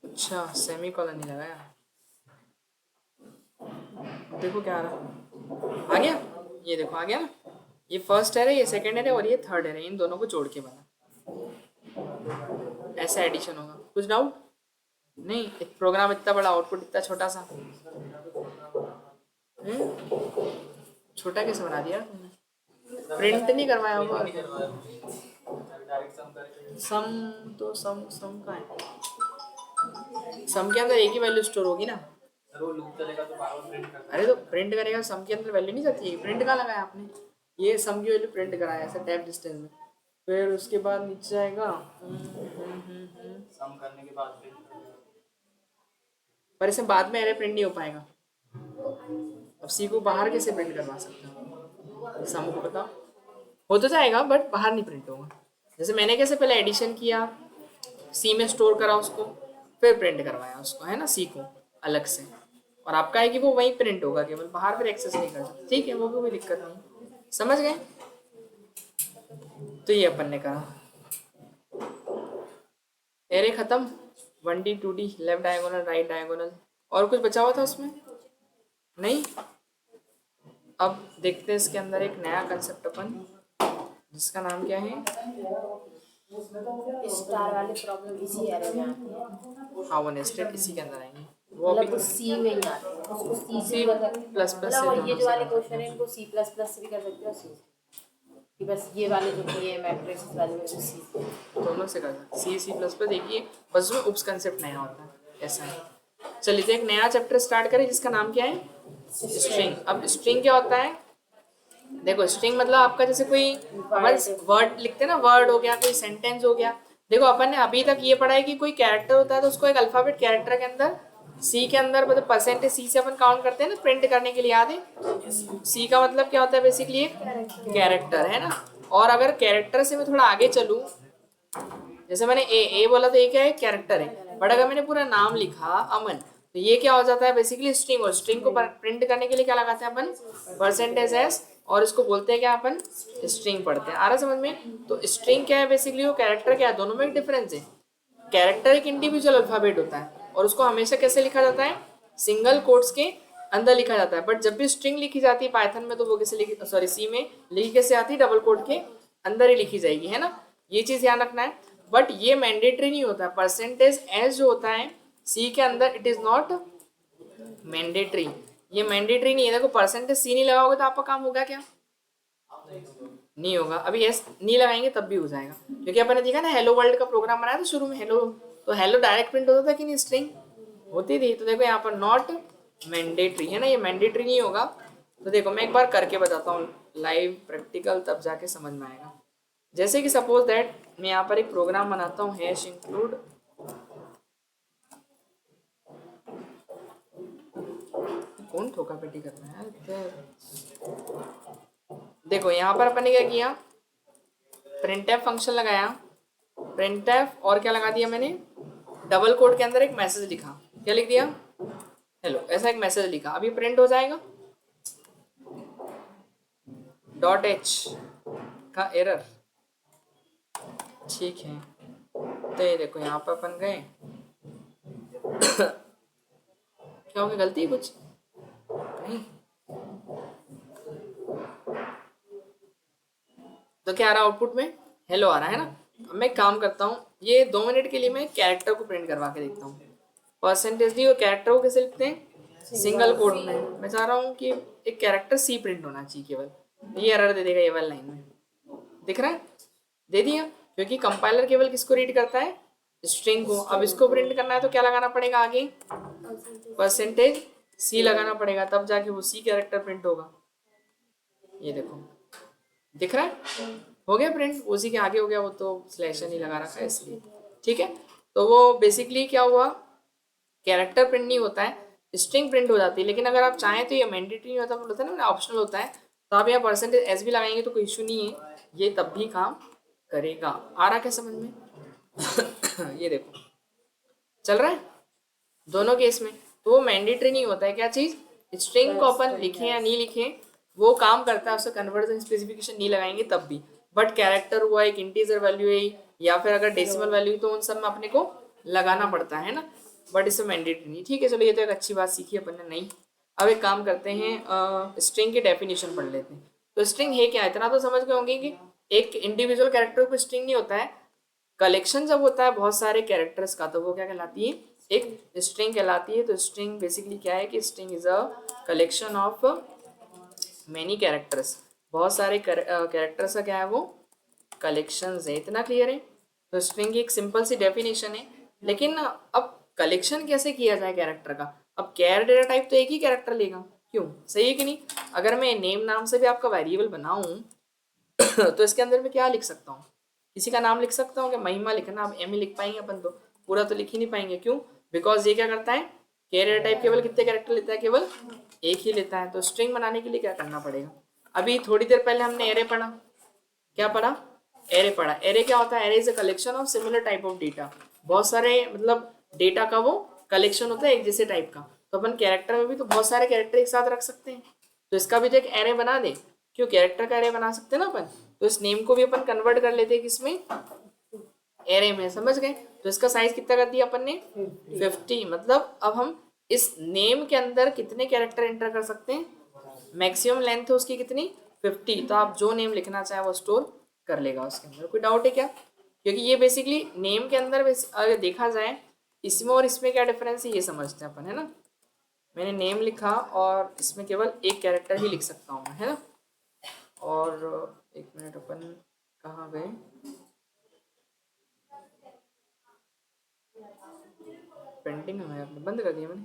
अच्छा सेमी कॉलन नहीं लगाया, देखो क्या आ रहा, आ गया, ये देखो आ गया ना, ये फर्स्ट है, ये सेकंड है और ये थर्ड है, इन दोनों को जोड़ के बना, ऐसा एडिशन होगा। कुछ डाउट नहीं, एक प्रोग्राम इतना बड़ा, आउटपुट इतना छोटा सा, छोटा कैसे बना दिया तुमने, प्रिंट नहीं करवाया होगा, सम तो सम का है, सम के अंदर एक ही वैल्यू स्टोर होगी ना, अरे तो प्रिंट करेगा, सम के अंदर वैल्यू नहीं जाती है, प्रिंट कहाँ लगाया आपने, ये सम की वैल्यू प्रिंट कराया ऐसा टैब डिस्टेंस में, फिर उसके बाद नीचे जाएगा सम करने के बाद पर इसे बाद में एरे प्रिंट नहीं हो पाएगा, अब सी को बाहर कैसे प्रिंट करवा सकते हो, सम को बताओ, हो तो जाएगा बट बाहर नहीं प्रिंट होगा। जैसे मैंने कैसे पहले एडिशन किया, सी में स्टोर करा उसको, फिर प्रिंट करवाया उसको, है ना, सी को अलग से, और आपका है कि वो वहीं प्रिंट होगा, केवल बाहर फिर एक्सेस नहीं कर सकते, ठीक है, वो भी कोई दिक्कत नहीं, समझ गए। तो ये अपन ने कहा, एरे खत्म, 1D 2D, left diagonal right diagonal, और कुछ बचा हुआ था उसमें नहीं। अब देखते हैं इसके अंदर एक नया कंसेप्ट अपन, जिसका नाम क्या है, स्टार वाले प्रॉब्लम इसी एरे में आती है, हाँ वो नेस्टेड इसी के अंदर आएंगे, वो मतलब अभी वो सी में ही आते हैं, उसको सी C++ मतलब ये से जो वाले क्वेश्चन है इनको सी प्लस प्लस से भी कर सकते हो, सी कि बस ये वाले जो ये मैट्रिक्स वाले में सी, दोनों से कर सकते, सी प्लस प्लस एक ही है, बस उसमें उप्स कंसेप्ट नया होता है, ऐसा है। चलिए तो एक नया चैप्टर स्टार्ट करें जिसका नाम क्या है, स्ट्रिंग। अब स्ट्रिंग क्या होता है, देखो स्ट्रिंग मतलब आपका जैसे कोई वर्ड लिखते हैं ना, वर्ड हो गया, कोई सेंटेंस हो गया, देखो अपन ने अभी तक ये पढ़ा है कि कोई कैरेक्टर होता है तो उसको एक अल्फाबेट कैरेक्टर के अंदर, सी के अंदर मतलब परसेंटेज सी से अपन काउंट करते हैं ना प्रिंट करने के लिए, याद है, सी का मतलब क्या होता है बेसिकली एक कैरेक्टर, है ना। और अगर कैरेक्टर से मैं थोड़ा आगे चलूँ, जैसे मैंने ए बोला तो ये क्या है, कैरेक्टर है, बट अगर मैंने पूरा नाम लिखा अमन, तो ये क्या हो जाता है बेसिकली स्ट्रिंग, और स्ट्रिंग को प्रिंट करने के लिए क्या लगाते हैं अपन, परसेंटेज एस, और इसको बोलते हैं क्या अपन, स्ट्रिंग पढ़ते हैं, आ रहा समझ में। तो स्ट्रिंग क्या है बेसिकली, वो कैरेक्टर क्या है, दोनों में एक डिफरेंस है, कैरेक्टर एक इंडिविजुअल अल्फाबेट होता है और उसको हमेशा कैसे लिखा जाता है, सिंगल कोट्स के अंदर लिखा जाता है, बट जब भी स्ट्रिंग लिखी जाती है पाइथन में तो वो कैसे लिखी, सॉरी सी में लिखी कैसे आती है, डबल कोट के अंदर ही लिखी जाएगी, है ना, ये चीज़ ध्यान रखना है। बट ये मैंडेटरी नहीं होता, परसेंटेज एस जो होता है सी के अंदर इट इज नॉट मैंडेटरी, ये मैंडेटरी नहीं है। देखो परसेंटेज सी नहीं लगाओगे तो आपका काम होगा क्या? नहीं होगा। अभी एस नहीं लगाएंगे तब भी हो जाएगा, क्योंकि अपन ने देखा ना हेलो वर्ल्ड का प्रोग्राम बनाया था शुरू में, हेलो, तो हेलो डायरेक्ट प्रिंट होता था कि नहीं, स्ट्रिंग होती थी। तो देखो यहाँ पर नॉट मैंडेटरी है ना, ये मैंडेटरी नहीं होगा। तो देखो मैं एक बार करके बताता हूँ लाइव प्रैक्टिकल, तब जाके समझ में आएगा। जैसे कि सपोज दैट मैं यहाँ पर एक प्रोग्राम बनाता हूँ हैश इंक्लूड, कौन ठोका पेटी कर रहा है देखो यहाँ पर अपन ने क्या किया, प्रिंटफ फंक्शन लगाया, प्रिंटफ और क्या लगा दिया मैंने, डबल कोट के अंदर एक मैसेज लिखा, क्या लिख दिया, हेलो, ऐसा एक मैसेज लिखा। अभी प्रिंट हो जाएगा डॉट एच का एरर, ठीक है। तो ये देखो यहाँ पर अपन गए क्या हो गया, गलती कुछ नहीं, तो क्या आ रहा है आउटपुट में, हेलो आ रहा है ना। अब मैं काम करता हूँ, ये 2 मिनट के लिए मैं कैरेक्टर को प्रिंट करवा के देखता हूँ। परसेंटेज दी और कैरेक्टर को कैसे लिखते हैं, सिंगल कोड में। मैं चाह रहा हूँ कि एक कैरेक्टर सी प्रिंट होना चाहिए केवल, ये एरर दे देगा ये वाली लाइन में, दिख रहा है, दे दिया, क्योंकि कंपाइलर केवल किसको रीड करता है, स्ट्रिंग को। अब इसको प्रिंट करना है तो क्या लगाना पड़ेगा आगे, परसेंटेज सी लगाना पड़ेगा, तब जाके वो सी कैरेक्टर प्रिंट होगा। ये देखो दिख रहा है, हो गया प्रिंट, उसी के आगे हो गया, वो तो स्लैश नहीं लगा रखा है इसलिए, ठीक है। तो वो बेसिकली क्या हुआ, कैरेक्टर प्रिंट नहीं होता है, स्ट्रिंग प्रिंट हो जाती है। लेकिन अगर आप चाहें तो ये मैंडेटरी नहीं होता, बोलता है ना ऑप्शनल होता है, तो आप यहाँ परसेंटेज एस भी लगाएंगे तो कोई इशू नहीं है, ये तब भी काम करेगा। आ रहा क्या समझ में ये देखो चल रहा है दोनों केस में, तो वो मैंडेटरी नहीं होता है। क्या चीज, स्ट्रिंग को अपन लिखें या नहीं लिखें वो काम करता है, उससे कन्वर्जन स्पेसिफिकेशन नहीं लगाएंगे तब भी। बट कैरेक्टर हुआ, एक इंटीजर वैल्यू है, या फिर अगर डेसिमल वैल्यू, तो उन सब में अपने को लगाना पड़ता है ना, बट इसमें मैंडेटरी नहीं। ठीक है, चलो ये तो एक अच्छी बात सीखी अपन ने नहीं। अब एक काम करते हैं, स्ट्रिंग की डेफिनेशन पढ़ लेते हैं। तो स्ट्रिंग है क्या, इतना तो समझ गए होंगे कि एक इंडिविजुअल कैरेक्टर को स्ट्रिंग नहीं होता है, कलेक्शन जब होता है बहुत सारे कैरेक्टर्स का, तो वो क्या कहलाती है, एक स्ट्रिंग कहलाती है। तो स्ट्रिंग बेसिकली क्या है कि string is a collection of many characters, बहुत सारे कैरेक्टर्स का क्या है वो कलेक्शन है। इतना क्लियर है। तो स्ट्रिंग की एक सिंपल सी डेफिनेशन है। लेकिन अब कलेक्शन कैसे किया जाए कैरेक्टर का, अब कैर डेटा टाइप तो एक ही कैरेक्टर लेगा, क्यों, सही है कि नहीं। अगर मैं नेम नाम से भी आपका वेरिएबल बनाऊं तो इसके अंदर मैं क्या लिख सकता हूँ, किसी का नाम लिख सकता हूँ क्या, महिमा लिखना, अब एम ही लिख पाएंगे अपन, तो पूरा तो लिख ही नहीं पाएंगे, क्यों, बिकॉज ये क्या करता है, कैरियर टाइप केवल कितने कैरेक्टर लेता है, केवल एक ही लेता है। तो स्ट्रिंग बनाने के लिए क्या करना पड़ेगा, अभी थोड़ी देर पहले हमने एरे पढ़ा, क्या पढ़ा, एरे पढ़ा। एरे क्या होता है, array is a collection of similar type of data, बहुत सारे मतलब डेटा का वो कलेक्शन होता है एक जैसे टाइप का। तो अपन कैरेक्टर में भी तो बहुत सारे कैरेक्टर एक साथ रख सकते हैं, तो इसका भी तो एक एरे बना दे, क्यों, कैरेक्टर का एरे बना सकते हैं ना अपन। तो इस नेम को भी अपन कन्वर्ट कर लेते हैं किसमें, एरे में, समझ गए। तो इसका साइज कितना कर दिया अपन ने, 50। मतलब अब हम इस नेम के अंदर कितने कैरेक्टर एंटर कर सकते हैं, मैक्सिमम लेंथ है उसकी कितनी, 50। तो आप जो नेम लिखना चाहे वो स्टोर कर लेगा उसके अंदर। कोई डाउट है क्या, क्योंकि ये बेसिकली नेम के अंदर अगर देखा जाए इसमें और इसमें क्या डिफरेंस है ये समझते हैं अपन, है ना। मैंने नेम लिखा और इसमें केवल एक कैरेक्टर ही लिख सकता हूँ मैं, है ना। और एक मिनट, अपन कहाँ गए, पेंटिंग है आपने बंद कर दिया मैंने।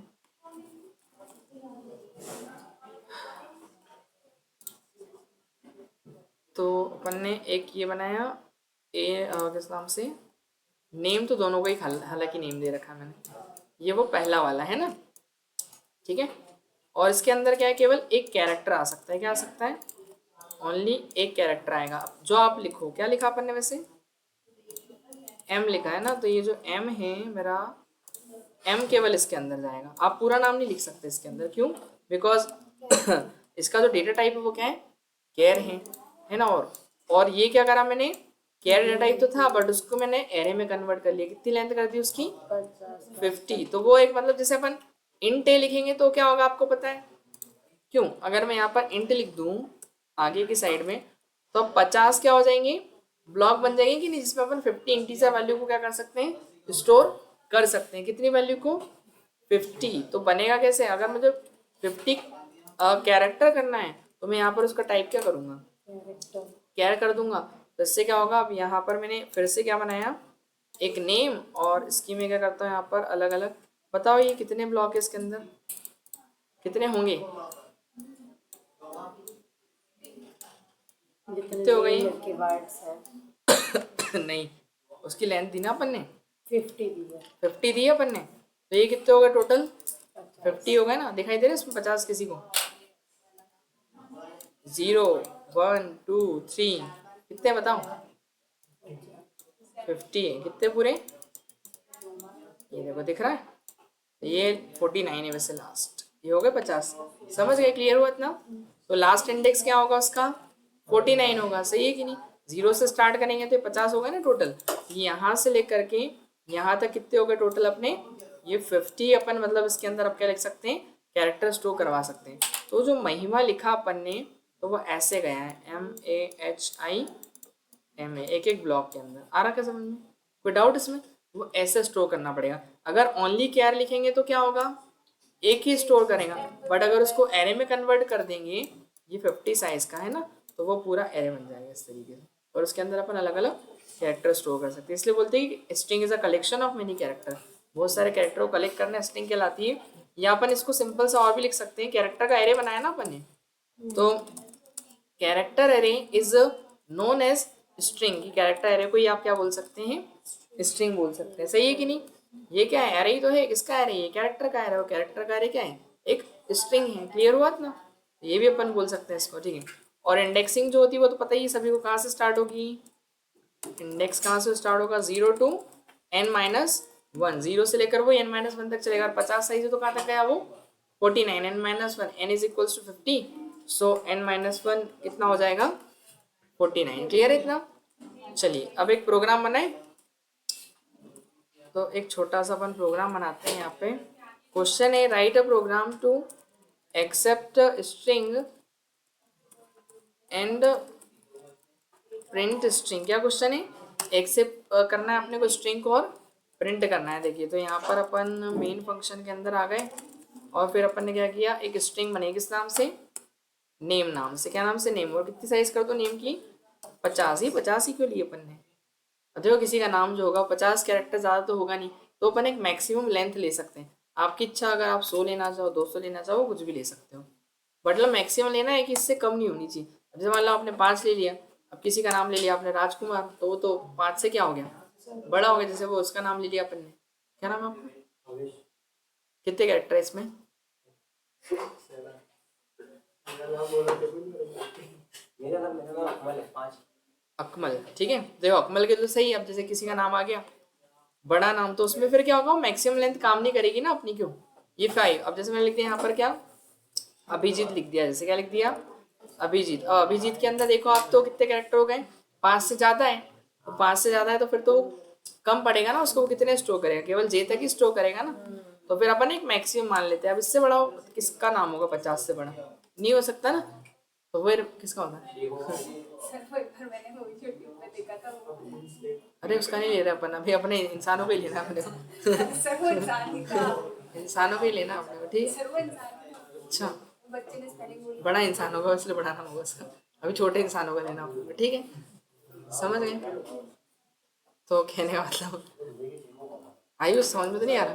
तो अपन ने एक ये बनाया किस नाम से, नेम तो दोनों को ही हालांकि नेम दे रखा है मैंने, ये वो पहला वाला है ना, ठीक है। और इसके अंदर क्या है, केवल एक कैरेक्टर आ सकता है, क्या आ सकता है, ओनली एक कैरेक्टर आएगा। जो आप लिखो, क्या लिखा अपन ने वैसे, एम लिखा है ना, तो ये जो एम है मेरा, एम केवल इसके अंदर जाएगा, आप पूरा नाम नहीं लिख सकते इसके अंदर, क्यों, बिकॉज इसका जो डेटा टाइप है वो क्या है, कैर है ना। और ये क्या करा मैंने, कैर डेटा टाइप तो था बट उसको मैंने एरे में कन्वर्ट कर लिया, कितनी लेंथ कर दी उसकी, 50। तो वो एक मतलब जैसे अपन इंट ए लिखेंगे तो क्या होगा आपको पता है, क्यों, अगर मैं यहाँ पर इंट लिख दूँ आगे की साइड में, तो अब 50 क्या हो जाएंगे, ब्लॉक बन जाएंगे कि नहीं, जिसमें अपन 50 इंटीजर वैल्यू को क्या कर सकते हैं, स्टोर कर सकते हैं। कितनी वैल्यू को? 50। तो बनेगा कैसे? अगर मुझे 50 कैरेक्टर करना है तो मैं यहाँ पर उसका टाइप क्या करूँगा? कैरेक्टर। कैर कर दूंगा। तो इससे क्या होगा? अब यहाँ पर मैंने फिर से क्या बनाया? एक नेम, और इसकी मैं क्या करता हूँ यहाँ पर अलग अलग। बताओ ये कितने ब्लॉक है इसके अंदर? कितने होंगे? कितने हो गई? के वर्ड्स है। नहीं, उसकी लेंथ दी ना अपन ने, 50 दी है। 50 दी है अपन ने। तो ये कितने हो गए टोटल? 50 हो गए ना? दिखाई दे रहे इसमें 50 किसी को? 0 1 2 3 कितने बताओ? 50 है। कितने पूरे? ये देखो दिख रहा है। ये 49 है वैसे लास्ट। ये हो गए 50। समझ गए? क्लियर हुआ इतना? तो लास्ट इंडेक्स क्या होगा उसका? 49 होगा। सही है कि नहीं? 0 से स्टार्ट करेंगे तो 50 होगा ना टोटल। यहाँ से लेकर के यहाँ तक कितने हो गए टोटल अपने? ये 50 अपन मतलब इसके अंदर अब क्या लिख सकते हैं? कैरेक्टर स्टोर करवा सकते हैं। तो जो महिमा लिखा अपन ने तो वो ऐसे गया है MAHIMA, एक एक ब्लॉक के अंदर। आ रहा क्या समझ में? कोई डाउट इसमें? वो ऐसे स्टोर करना पड़ेगा। अगर ओनली केयर लिखेंगे तो क्या होगा? एक ही स्टोर करेगा। बट अगर उसको एरे में कन्वर्ट कर देंगे, ये 50 साइज का है ना, तो वो पूरा एरे बन जाएगा इस तरीके से। और उसके अंदर अपन अलग अलग कैरेक्टर स्टोर कर सकते हैं। इसलिए बोलते हैं कि string is a collection of many character. बहुत सारे कैरेक्टर को कलेक्ट करना स्ट्रिंग कहलाती है। या अपन इसको सिंपल सा और भी लिख सकते हैं। कैरेक्टर का एरे बनाया ना अपन ने, तो character array is known as string. की कैरेक्टर एरे को ही आप क्या बोल सकते हैं? स्ट्रिंग बोल सकते हैं। सही है कि नहीं? ये क्या है? एरे ही तो है। किसका एरे? ये कैरेक्टर का एरे। और कैरेक्टर का एरे क्या है? एक स्ट्रिंग है। क्लियर हुआ ना? ये भी अपन बोल सकते हैं इसको। ठीक है। और इंडेक्सिंग जो होती है वो तो पता ही है सभी को, कहाँ से स्टार्ट होगी? इंडेक्स कहाँ से स्टार्ट होगा? 0 to n-1। 0 से लेकर वो n-1 तक चलेगा। 50 साइज है तो कहाँ तक गया वो? 49। n-1 n is equals to 50। So n-1 कितना हो जाएगा? 49। क्लियर है इतना? चलिए अब एक प्रोग्राम बनाए। तो एक छोटा सा अपन प्रोग्राम बनाते हैं यहाँ पे। क्वेश्चन है write a program to accept string and print string. क्या क्वेश्चन है? एक्सेप्ट करना है अपने को स्ट्रिंग को और प्रिंट करना है। देखिए तो यहाँ पर अपन मेन फंक्शन के अंदर आ गए और फिर अपन ने क्या किया? एक स्ट्रिंग बनी किस नाम से? नेम नाम से। क्या नाम से? नेम। और कितनी साइज कर दो नेम की? 50 ही। 50 ही क्यों लिए अपन ने? देखो किसी का नाम जो होगा 50 कैरेक्टर ज़्यादा तो होगा नहीं, तो अपन एक मैक्सिमम लेंथ ले सकते हैं। आपकी इच्छा, अगर आप 100 लेना चाहो, 200 लेना चाहो, कुछ भी ले सकते हो। मतलब मैक्सिमम लेना है कि इससे कम नहीं होनी चाहिए। अब जैसे मान लो आपने 5 ले लिया, अब किसी का नाम ले लिया आपने राजकुमार, तो वो तो 5 से क्या हो गया? बड़ा हो गया। जैसे वो उसका नाम ले लिया अपन ने, क्या नाम है आपका? कितने कैरेक्टर है इसमें? अकमल। ठीक है, देखो अकमल के तो सही है। अब जैसे किसी का नाम आ गया बड़ा नाम, तो उसमें फिर क्या होगा? मैक्सिमम लेंथ काम नहीं करेगी ना अपनी। क्यों? ये 5। अब जैसे मैंने लिख दिया यहाँ पर क्या? अभिजीत लिख दिया। जैसे क्या लिख दिया? अभिजीत। और अभिजीत के अंदर देखो आप तो कितने कैरेक्टर हो गए? 5 से ज़्यादा है। तो 5 से ज़्यादा है तो फिर तो कम पड़ेगा ना उसको। वो कितने स्टोर करेगा? केवल जे तक ही स्टोर करेगा ना। तो फिर अपन एक मैक्सिमम मान लेते हैं। अब इससे बड़ा हो, किसका नाम होगा 50 से बड़ा? नहीं हो सकता ना। तो फिर किसका होता है? अरे उसका नहीं ले रहा अपन, अभी अपने इंसानों को ही लेना अपने को। इंसानों को ही लेना अपने को। ठीक है। अच्छा, बड़ा इंसान होगा इसलिए बड़ा नाम होगा उसका। अभी छोटे इंसानों का लेना अपने को। ठीक है, समझ गए? तो कहने का मतलब आयुष समझ में तो नहीं आ रहा?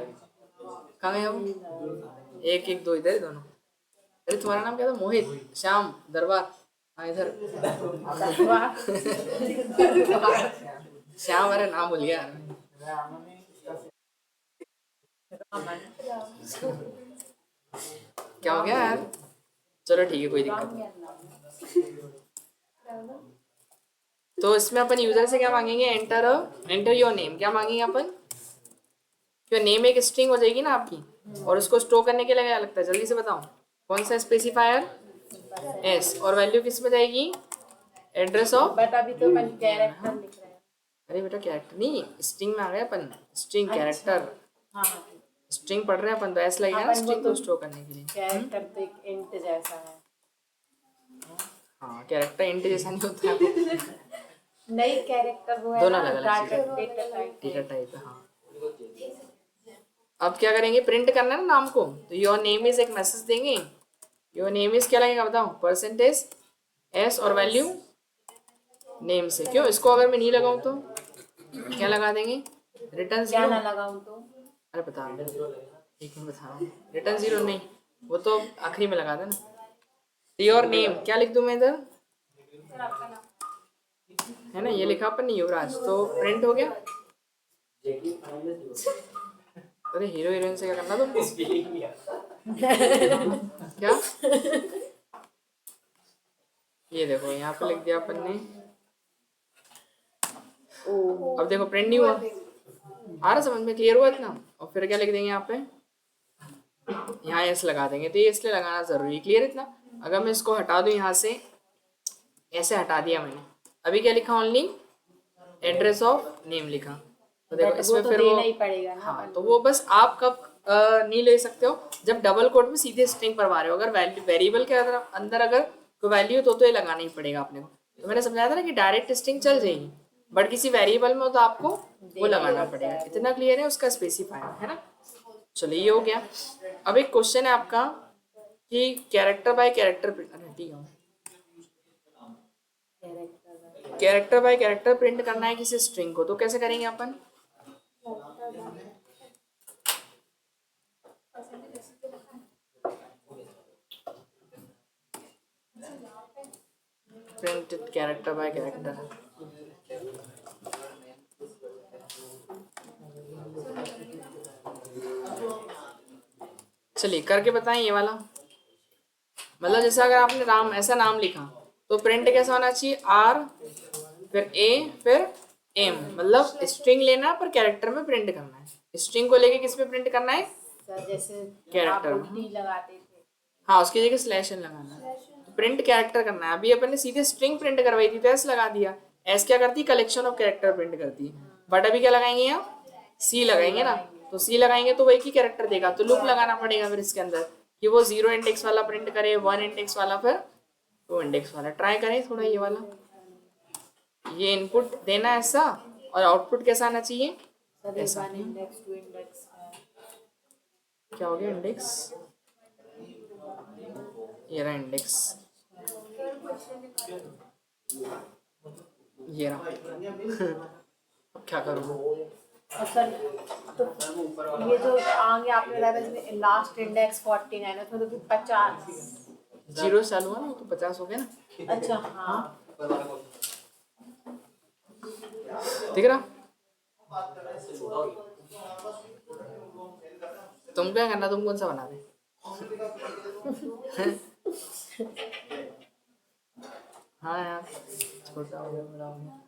कहाँ गए वो? एक एक दो इधर है दोनों। अरे तुम्हारा नाम क्या था? मोहित, श्याम, दरबार। हाँ इधर। श्याम, अरे नाम भूल गया यार। क्या हो गया यार? चलो ठीक है, कोई दिक्कत नहीं। तो इसमें अपन यूजर से क्या मांगेंगे? Enter your name. क्या मांगेंगे अपन? क्यों? नेम एक स्ट्रिंग हो जाएगी ना आपकी, और उसको स्टोर करने के लिए क्या लगता है? जल्दी से बताओ। कौन सा स्पेसिफायर? एस। और वैल्यू किस में जाएगी? Address of. बट अभी तो अपन कैरेक्टर लिख रहे हैं। अरे बेटा कैरेक्टर नहीं, स्ट्रिंग में आ गए अपन। String character. हाँ स्ट्रिंग पढ़ रहे हैं अपन तो ऐसा लगेगा ना स्ट्रिंग को स्टोर करने के लिए। कैरेक्टर तो एक इंट जैसा है। हाँ, कैरेक्टर इंट जैसा नहीं होता है। नहीं, कैरेक्टर वो है दोनों ना, अलग अलग डाटा चीजें। Data type. डेटा टाइप है, हाँ। अब क्या करेंगे, प्रिंट करना है ना नाम को, तो योर नेम इज एक मैसेज देंगे। योर नेम इज क्या लगेगा बताओ, परसेंटेज एस और वैल्यू नेम से। क्यों, इसको अगर मैं नहीं लगाऊं तो क्या लगा देंगे, रिटर्न क्या जीरो। ना लगाऊं तो? अरे बता, एक मिनट बता रहा हूँ, रिटर्न जीरो नहीं, वो तो आखिरी में लगा देना। योर नेम क्या लिख दूं मैं इधर, है ना, ये लिखा अपन ने युवराज, तो प्रिंट हो गया। अरे हीरो हीरोइन से क्या करना तुमको क्या, ये देखो यहाँ पे लिख दिया अपन ने। अब देखो प्रिंट नहीं हुआ, आ रहा समझ में, क्लियर हुआ इतना। और फिर क्या लिख देंगे यहाँ पे, यहाँ एस लगा देंगे, तो ये इसलिए लगाना जरूरी, क्लियर इतना। अगर मैं इसको हटा दूं यहाँ से, ऐसे हटा दिया मैंने, अभी क्या लिखा, ओनली एड्रेस ऑफ नेम लिखा, तो देखो बट वो इसमें तो फिर देना वो, ही पड़ेगा ना। हाँ तो वो बस आप कब नहीं ले सकते हो, जब डबल कोट में सीधे स्ट्रिंग भरवा रहे हो। अगर वेरिएबल के अंदर अगर कोई वैल्यू तो ये लगाना ही पड़ेगा अपने को। तो मैंने समझाया था ना कि डायरेक्ट स्ट्रिंग चल जाएगी, बट किसी वेरिएबल में हो तो आपको वो लगाना पड़ेगा। इतना क्लियर है, उसका स्पेसिफायर है ना। चलिए ये हो गया। अब एक क्वेश्चन है आपका कि कैरेक्टर बाय कैरेक्टर, ठीक है, कैरेक्टर बाय कैरेक्टर प्रिंट करना है किसी स्ट्रिंग को, तो कैसे करेंगे अपन, प्रिंट कैरेक्टर बाय कैरेक्टर। चलिए करके बताएं ये वाला। मतलब जैसे अगर आपने राम ऐसा नाम लिखा, तो प्रिंट कैसा होना चाहिए, आर फिर ए फिर एम, मतलब स्ट्रिंग लेना है पर कैरेक्टर में प्रिंट करना है। स्ट्रिंग को लेके किस में प्रिंट करना है, सर जैसे आप कैरेक्टर में। उल्टी लगाते थे। हाँ उसकी जगह स्लैश एन लगाना है, तो प्रिंट कैरेक्टर करना है। अभी अपन ने सीधे स्ट्रिंग प्रिंट करवाई थी तो एस लगा दिया, एस क्या करती है, कलेक्शन ऑफ कैरेक्टर प्रिंट करती है। बट अभी क्या लगाएंगे यहाँ, सी लगाएंगे ना, तो सी लगाएंगे तो वही की कैरेक्टर देगा, तो लूप लगाना पड़ेगा फिर इसके अंदर कि वो 0 इंडेक्स वाला प्रिंट करे, 1 इंडेक्स वाला, फिर 2 इंडेक्स वाला। ट्राई करें थोड़ा ये वाला, ये इनपुट देना है ऐसा, और आउटपुट कैसा आना चाहिए सर ऐसा। 1 इंडेक्स 2 इंडेक्स है। क्या हो गया इंडेक्स, ये रहा इंडेक्स, ये रहा अब क्या करूँ, और सर तो ये जो आगे आपने बताया था इसमें लास्ट इंडेक्स 49 है, उसमें तो फिर 50। जीरो चालू हुआ ना, तो 50 हो गया ना। अच्छा हाँ। दिख रहा, तुम क्या करना, तुम कौन सा बना रहे हाँ यार, छोटा हो गया, बड़ा हो गया।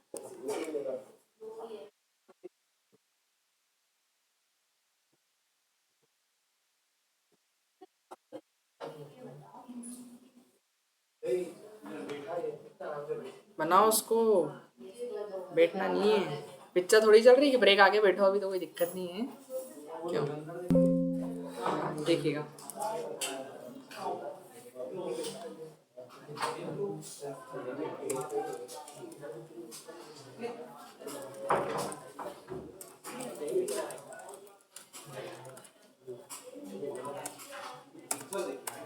बनाओ उसको, बैठना नहीं है, पिक्चर थोड़ी चल रही है कि ब्रेक आके बैठो, अभी तो कोई दिक्कत नहीं है। क्यों, देखिएगा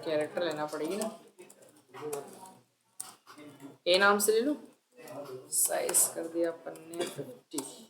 कैरेक्टर लेना पड़ेगी ना, ए नाम से ले लो, साइज कर दिया अपन ने 50।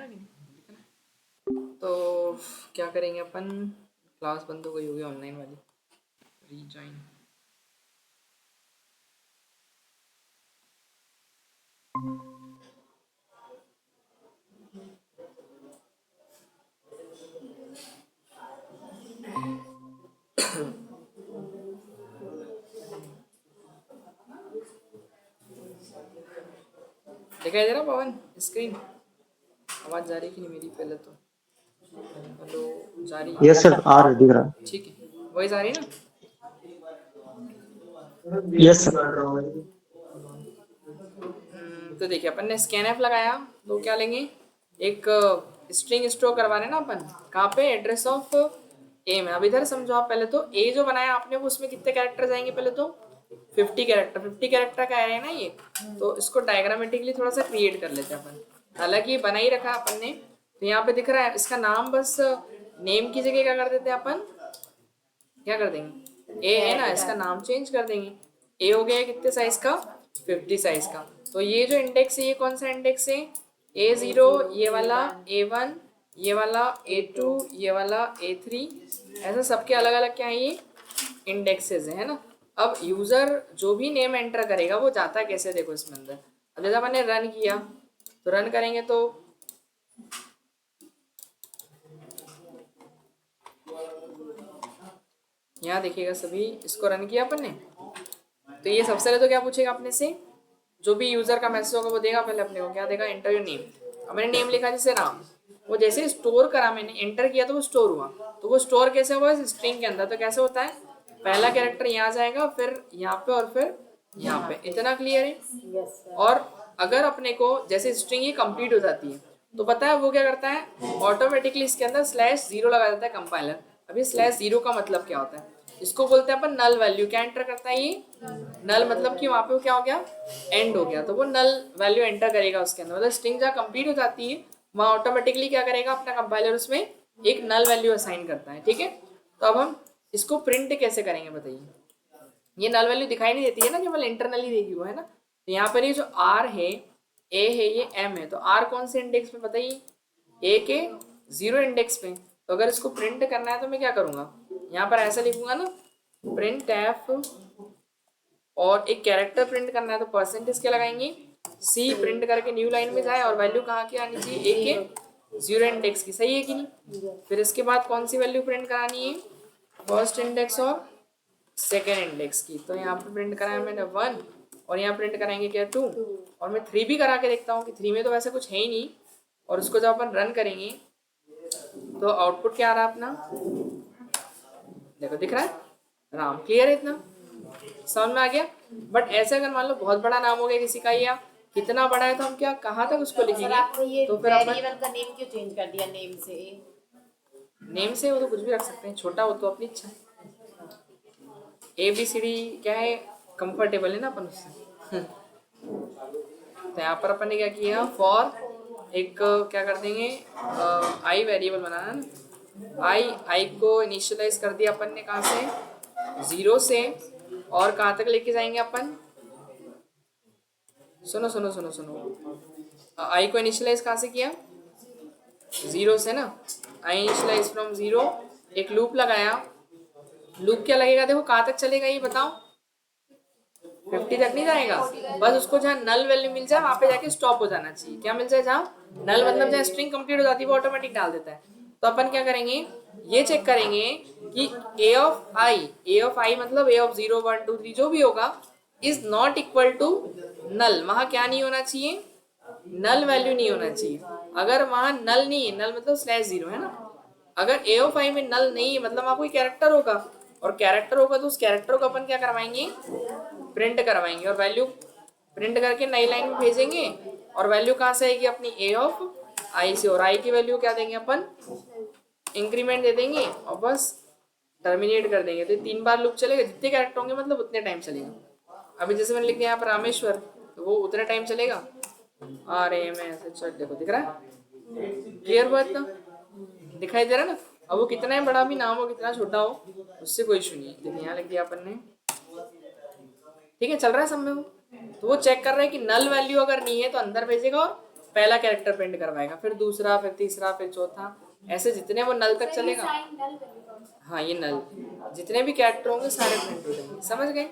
रहा कि नहीं? दिख रहा है। तो क्या करेंगे अपन, क्लास बंद हो गई होगी ऑनलाइन वाली, रीजॉइन। दिखाई दे रहा पवन स्क्रीन? आवाज़ जा रही कि नहीं मेरी पहले तो? हेलो, जा रही है? यस सर, आ रहा है, दिख रहा ठीक है, वॉइस आ रही है ना? है। Yes sir. तो देखिए अपन ने स्कैनएफ लगाया तो क्या लेंगे, एक स्ट्रिंग स्टोर करवा रहे हैं ना अपन, कहाँ पे, एड्रेस ऑफ ए में। अब इधर समझो आप, पहले तो ए जो बनाया आपने वो उसमें कितने कैरेक्टर्स आएंगे, पहले तो 50 कैरेक्टर, 50 कैरेक्टर का है ना ये। तो इसको डायग्रामेटिकली थोड़ा सा क्रिएट कर लेते हैं अपन, हालांकि ये बना ही रखा है अपन ने। तो यहाँ पे दिख रहा है इसका नाम, बस नेम की जगह क्या कर देते हैं अपन, क्या कर देंगे, ए है ना, इसका नाम चेंज कर देंगे। ए हो गया कितने साइज का, 50 साइज का। तो ये जो इंडेक्स है ये कौन सा इंडेक्स है, A0, ये वाला A1, ये वाला A2, ये वाला A3, ऐसा सबके अलग अलग क्या है ये इंडेक्सेस है ना। अब यूजर जो भी नेम एंटर करेगा वो जाता है कैसे, देखो इसमें अंदर। अब जैसा मैंने रन किया, तो रन करेंगे तो यहाँ देखिएगा सभी, इसको रन किया अपन ने, तो ये सबसे पहले तो क्या पूछेगा अपने से, जो भी यूजर का मैसेज होगा वो देगा पहले अपने को, क्या देगा, एंटर योर नेम। अब मैंने नेम लिखा जैसे राम, वो जैसे स्टोर करा, मैंने एंटर किया तो वो स्टोर हुआ। तो वो स्टोर कैसे हुआ, इस स्ट्रिंग के अंदर। तो कैसे होता है, पहला कैरेक्टर यहाँ जाएगा, फिर यहाँ पे, और फिर यहाँ पे। इतना क्लियर है। और अगर अपने को जैसे स्ट्रिंग ही कंप्लीट हो जाती है तो पता है वो क्या करता है, ऑटोमेटिकली इसके अंदर /0 लगा देता है कंपाइलर। अभी /0 का मतलब क्या होता है, इसको बोलते हैं अपन नल वैल्यू। क्या एंटर करता है ये, नल, मतलब कि वहाँ पे क्या हो गया, एंड हो गया। तो वो नल वैल्यू एंटर करेगा उसके अंदर, मतलब स्ट्रिंग जहाँ कंप्लीट हो जाती है वहाँ ऑटोमेटिकली क्या करेगा अपना कंपाइलर, उसमें एक नल वैल्यू असाइन करता है। ठीक है, तो अब हम इसको प्रिंट कैसे करेंगे बताइए। ये नल वैल्यू दिखाई नहीं देती है ना, केवल इंटरनली देगी वो, है ना। तो यहाँ पर ये जो आर है, ए है, ये एम है। तो आर कौन से इंडेक्स पे बताइए, ए के 0 इंडेक्स पे। तो अगर इसको प्रिंट करना है तो मैं क्या करूँगा, यहाँ पर ऐसा लिखूंगा ना, प्रिंट एफ, और एक कैरेक्टर प्रिंट करना है तो परसेंटेज क्या लगाएंगे, सी, प्रिंट करके न्यू लाइन में जाए, और वैल्यू कहाँ की आनी चाहिए, ए के 0 इंडेक्स की। सही है कि नहीं। फिर इसके बाद कौन सी वैल्यू प्रिंट करानी है, फर्स्ट इंडेक्स और सेकेंड इंडेक्स की। तो यहाँ पर प्रिंट कराया मैंने 1, और यहाँ प्रिंट कराएंगे क्या 2, और मैं 3 भी करा के देखता हूँ कि 3 में तो वैसे कुछ है ही नहीं। और उसको जब अपन रन करेंगे तो आउटपुट क्या आ रहा है अपना, देखो दिख रहा है राम। क्लियर है, इतना समझ में आ गया। बट ऐसे अगर मान लो बहुत बड़ा नाम हो गया किसी का, या कितना बड़ा है, तो हम क्या, कहाँ तक उसको लिखेंगे। आपने ये तो फिर अपन वेरिएबल का नेम क्यों चेंज कर दिया, नेम से वो तो कुछ भी रख सकते हैं, छोटा हो तो अपनी इच्छा। ABCD क्या है, कंफर्टेबल है ना अपन उससे। तो यहाँ पर अपन ने क्या किया, फॉर एक क्या कर देंगे, आई वेरिएबल बनाना ना, आई को इनिशियलाइज कर दिया अपन ने, कहाँ से, 0 से, और कहाँ तक लेके जाएंगे अपन, सुनो सुनो सुनो सुनो, आई को इनिशियलाइज कहाँ से किया, 0 से ना। आई इनिशियलाइज फ्रॉम 0, एक लूप लगाया। लूप क्या लगेगा, देखो कहाँ तक चलेगा ये बताओ, 50 तक नहीं जाएगा, बस उसको जहाँ नल वैल्यू मिल जाए वहां पे जाके स्टॉप हो जाना चाहिए। क्या मिल जाए, जहाँ नल मतलब जहाँ स्ट्रिंग कंप्लीट हो जाती है वो ऑटोमेटिक डाल देता है। तो अपन क्या करेंगे, ये चेक करेंगे कि ए ऑफ आई मतलब ए ऑफ 0 1 2 3 जो भी होगा is not equal to null. वहां क्या नहीं होना चाहिए, नल वैल्यू नहीं होना चाहिए। अगर वहां नल नहीं है, नल मतलब /0 है ना, अगर ए ऑफ आई में नल नहीं है मतलब वहां कोई कैरेक्टर होगा, और कैरेक्टर होगा तो उस कैरेक्टर को अपन क्या करवाएंगे, प्रिंट करवाएंगे, और वैल्यू प्रिंट करके नई लाइन में भेजेंगे। और वैल्यू कहाँ से आएगी अपनी, ए ऑफ आई से, और आई की वैल्यू क्या देंगे अपन, इंक्रीमेंट दे देंगे, और बस टर्मिनेट कर देंगे। तो 3 बार लूप चलेगा, जितने कैरेक्टर होंगे मतलब उतने टाइम चलेगा। अभी जैसे मैंने लिख दिया यहाँ पर रामेश्वर, तो वो उतने टाइम चलेगा। RAMS, देखो दिख रहा है, क्लियर हुआ इतना, दिखाई दे रहा है ना। अब वो कितना बड़ा भी नाम हो, कितना छोटा हो, उससे कोई इशू नहीं है। देखिए यहाँ लिख दिया अपन ने, ठीक है, चल रहा है सब में वो। तो वो चेक कर रहा है कि नल वैल्यू अगर नहीं है तो अंदर भेजेगा, और पहला कैरेक्टर प्रिंट करवाएगा, फिर दूसरा, फिर तीसरा, फिर चौथा, ऐसे जितने वो नल तक चलेगा। हाँ ये नल, जितने भी कैरेक्टर होंगे सारे प्रिंट हो जाएंगे, समझ गए।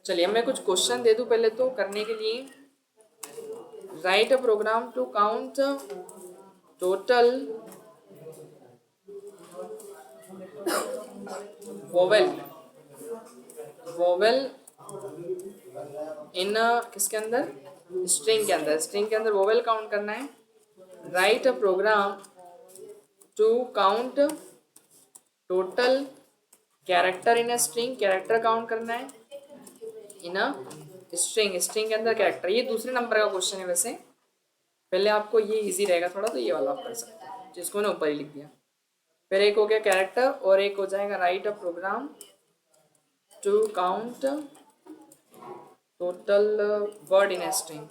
चलिए मैं कुछ क्वेश्चन दे दूं पहले तो करने के लिए। Write a program to count total vowel vowel in किसके अंदर, स्ट्रिंग के अंदर। स्ट्रिंग के अंदर वोवेल काउंट करना है। Write a program to count total character in a string, character count करना है इन अ स्ट्रिंग, स्ट्रिंग के अंदर कैरेक्टर। ये दूसरे नंबर का क्वेश्चन है वैसे, पहले आपको ये इजी रहेगा थोड़ा, तो ये वाला आप कर सकते हैं जिसको मैंने ऊपर ही लिख दिया। फिर एक हो गया कैरेक्टर और एक हो जाएगा write a program to count total word in a string,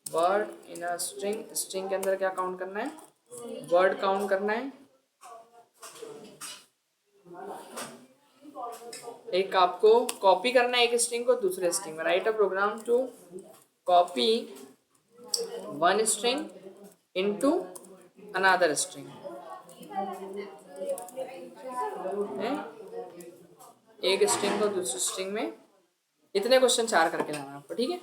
word in a string. String के अंदर क्या काउंट करना है, वर्ड काउंट करना है। एक आपको कॉपी करना है एक स्ट्रिंग को दूसरे स्ट्रिंग में। Write a program to copy one string into another string, एक स्ट्रिंग को दूसरी स्ट्रिंग में। इतने क्वेश्चन 4 करके लाना आपको, ठीक है।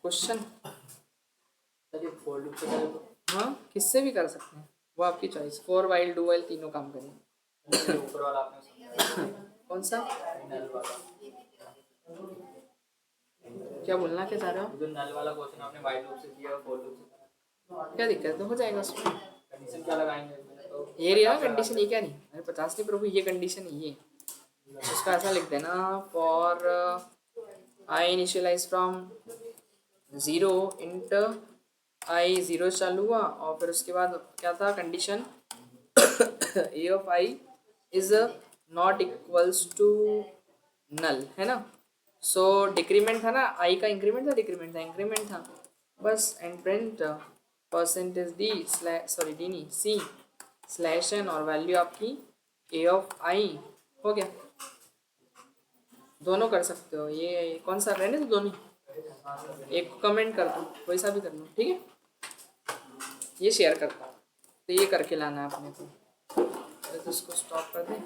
क्वेश्चन हाँ किससे भी कर सकते हैं, वो आपकी choice. For while do while तीनों काम करेंगे। ऊपर वाला आपने कौन सा, नल वाला, क्या बोलना क्या चाह रहे हो, जो नल वाला क्वेश्चन आपने वाइल लूप से किया और फॉर लूप से किया, क्या दिक्कत तो हो जाएगा उसमें। कंडीशन क्या लगाएंगे तो ये रही ना कंडीशन, ये क्या नहीं, अरे 50 नहीं प्रभु, ये कंडीशन है ये। उसका ऐसा लिख देना, for I initialise from 0 int I, 0 चालू हुआ और फिर उसके बाद क्या था condition, A of I is not equals to null, है ना। सो डिक्रीमेंट था ना, आई का इंक्रीमेंट था, डिक्रीमेंट था, इंक्रीमेंट था बस। And print percentage D sorry D नहीं सी स्लैश एन और वैल्यू आपकी ए ऑफ आई, हो गया। दोनों कर सकते हो, ये कौन सा रहने तो दोनों, एक कमेंट कर दो, कोई सा भी कर लो, ठीक है। ये शेयर करता हूँ, तो ये करके लाना है अपने को। तो इसको स्टॉप कर दें।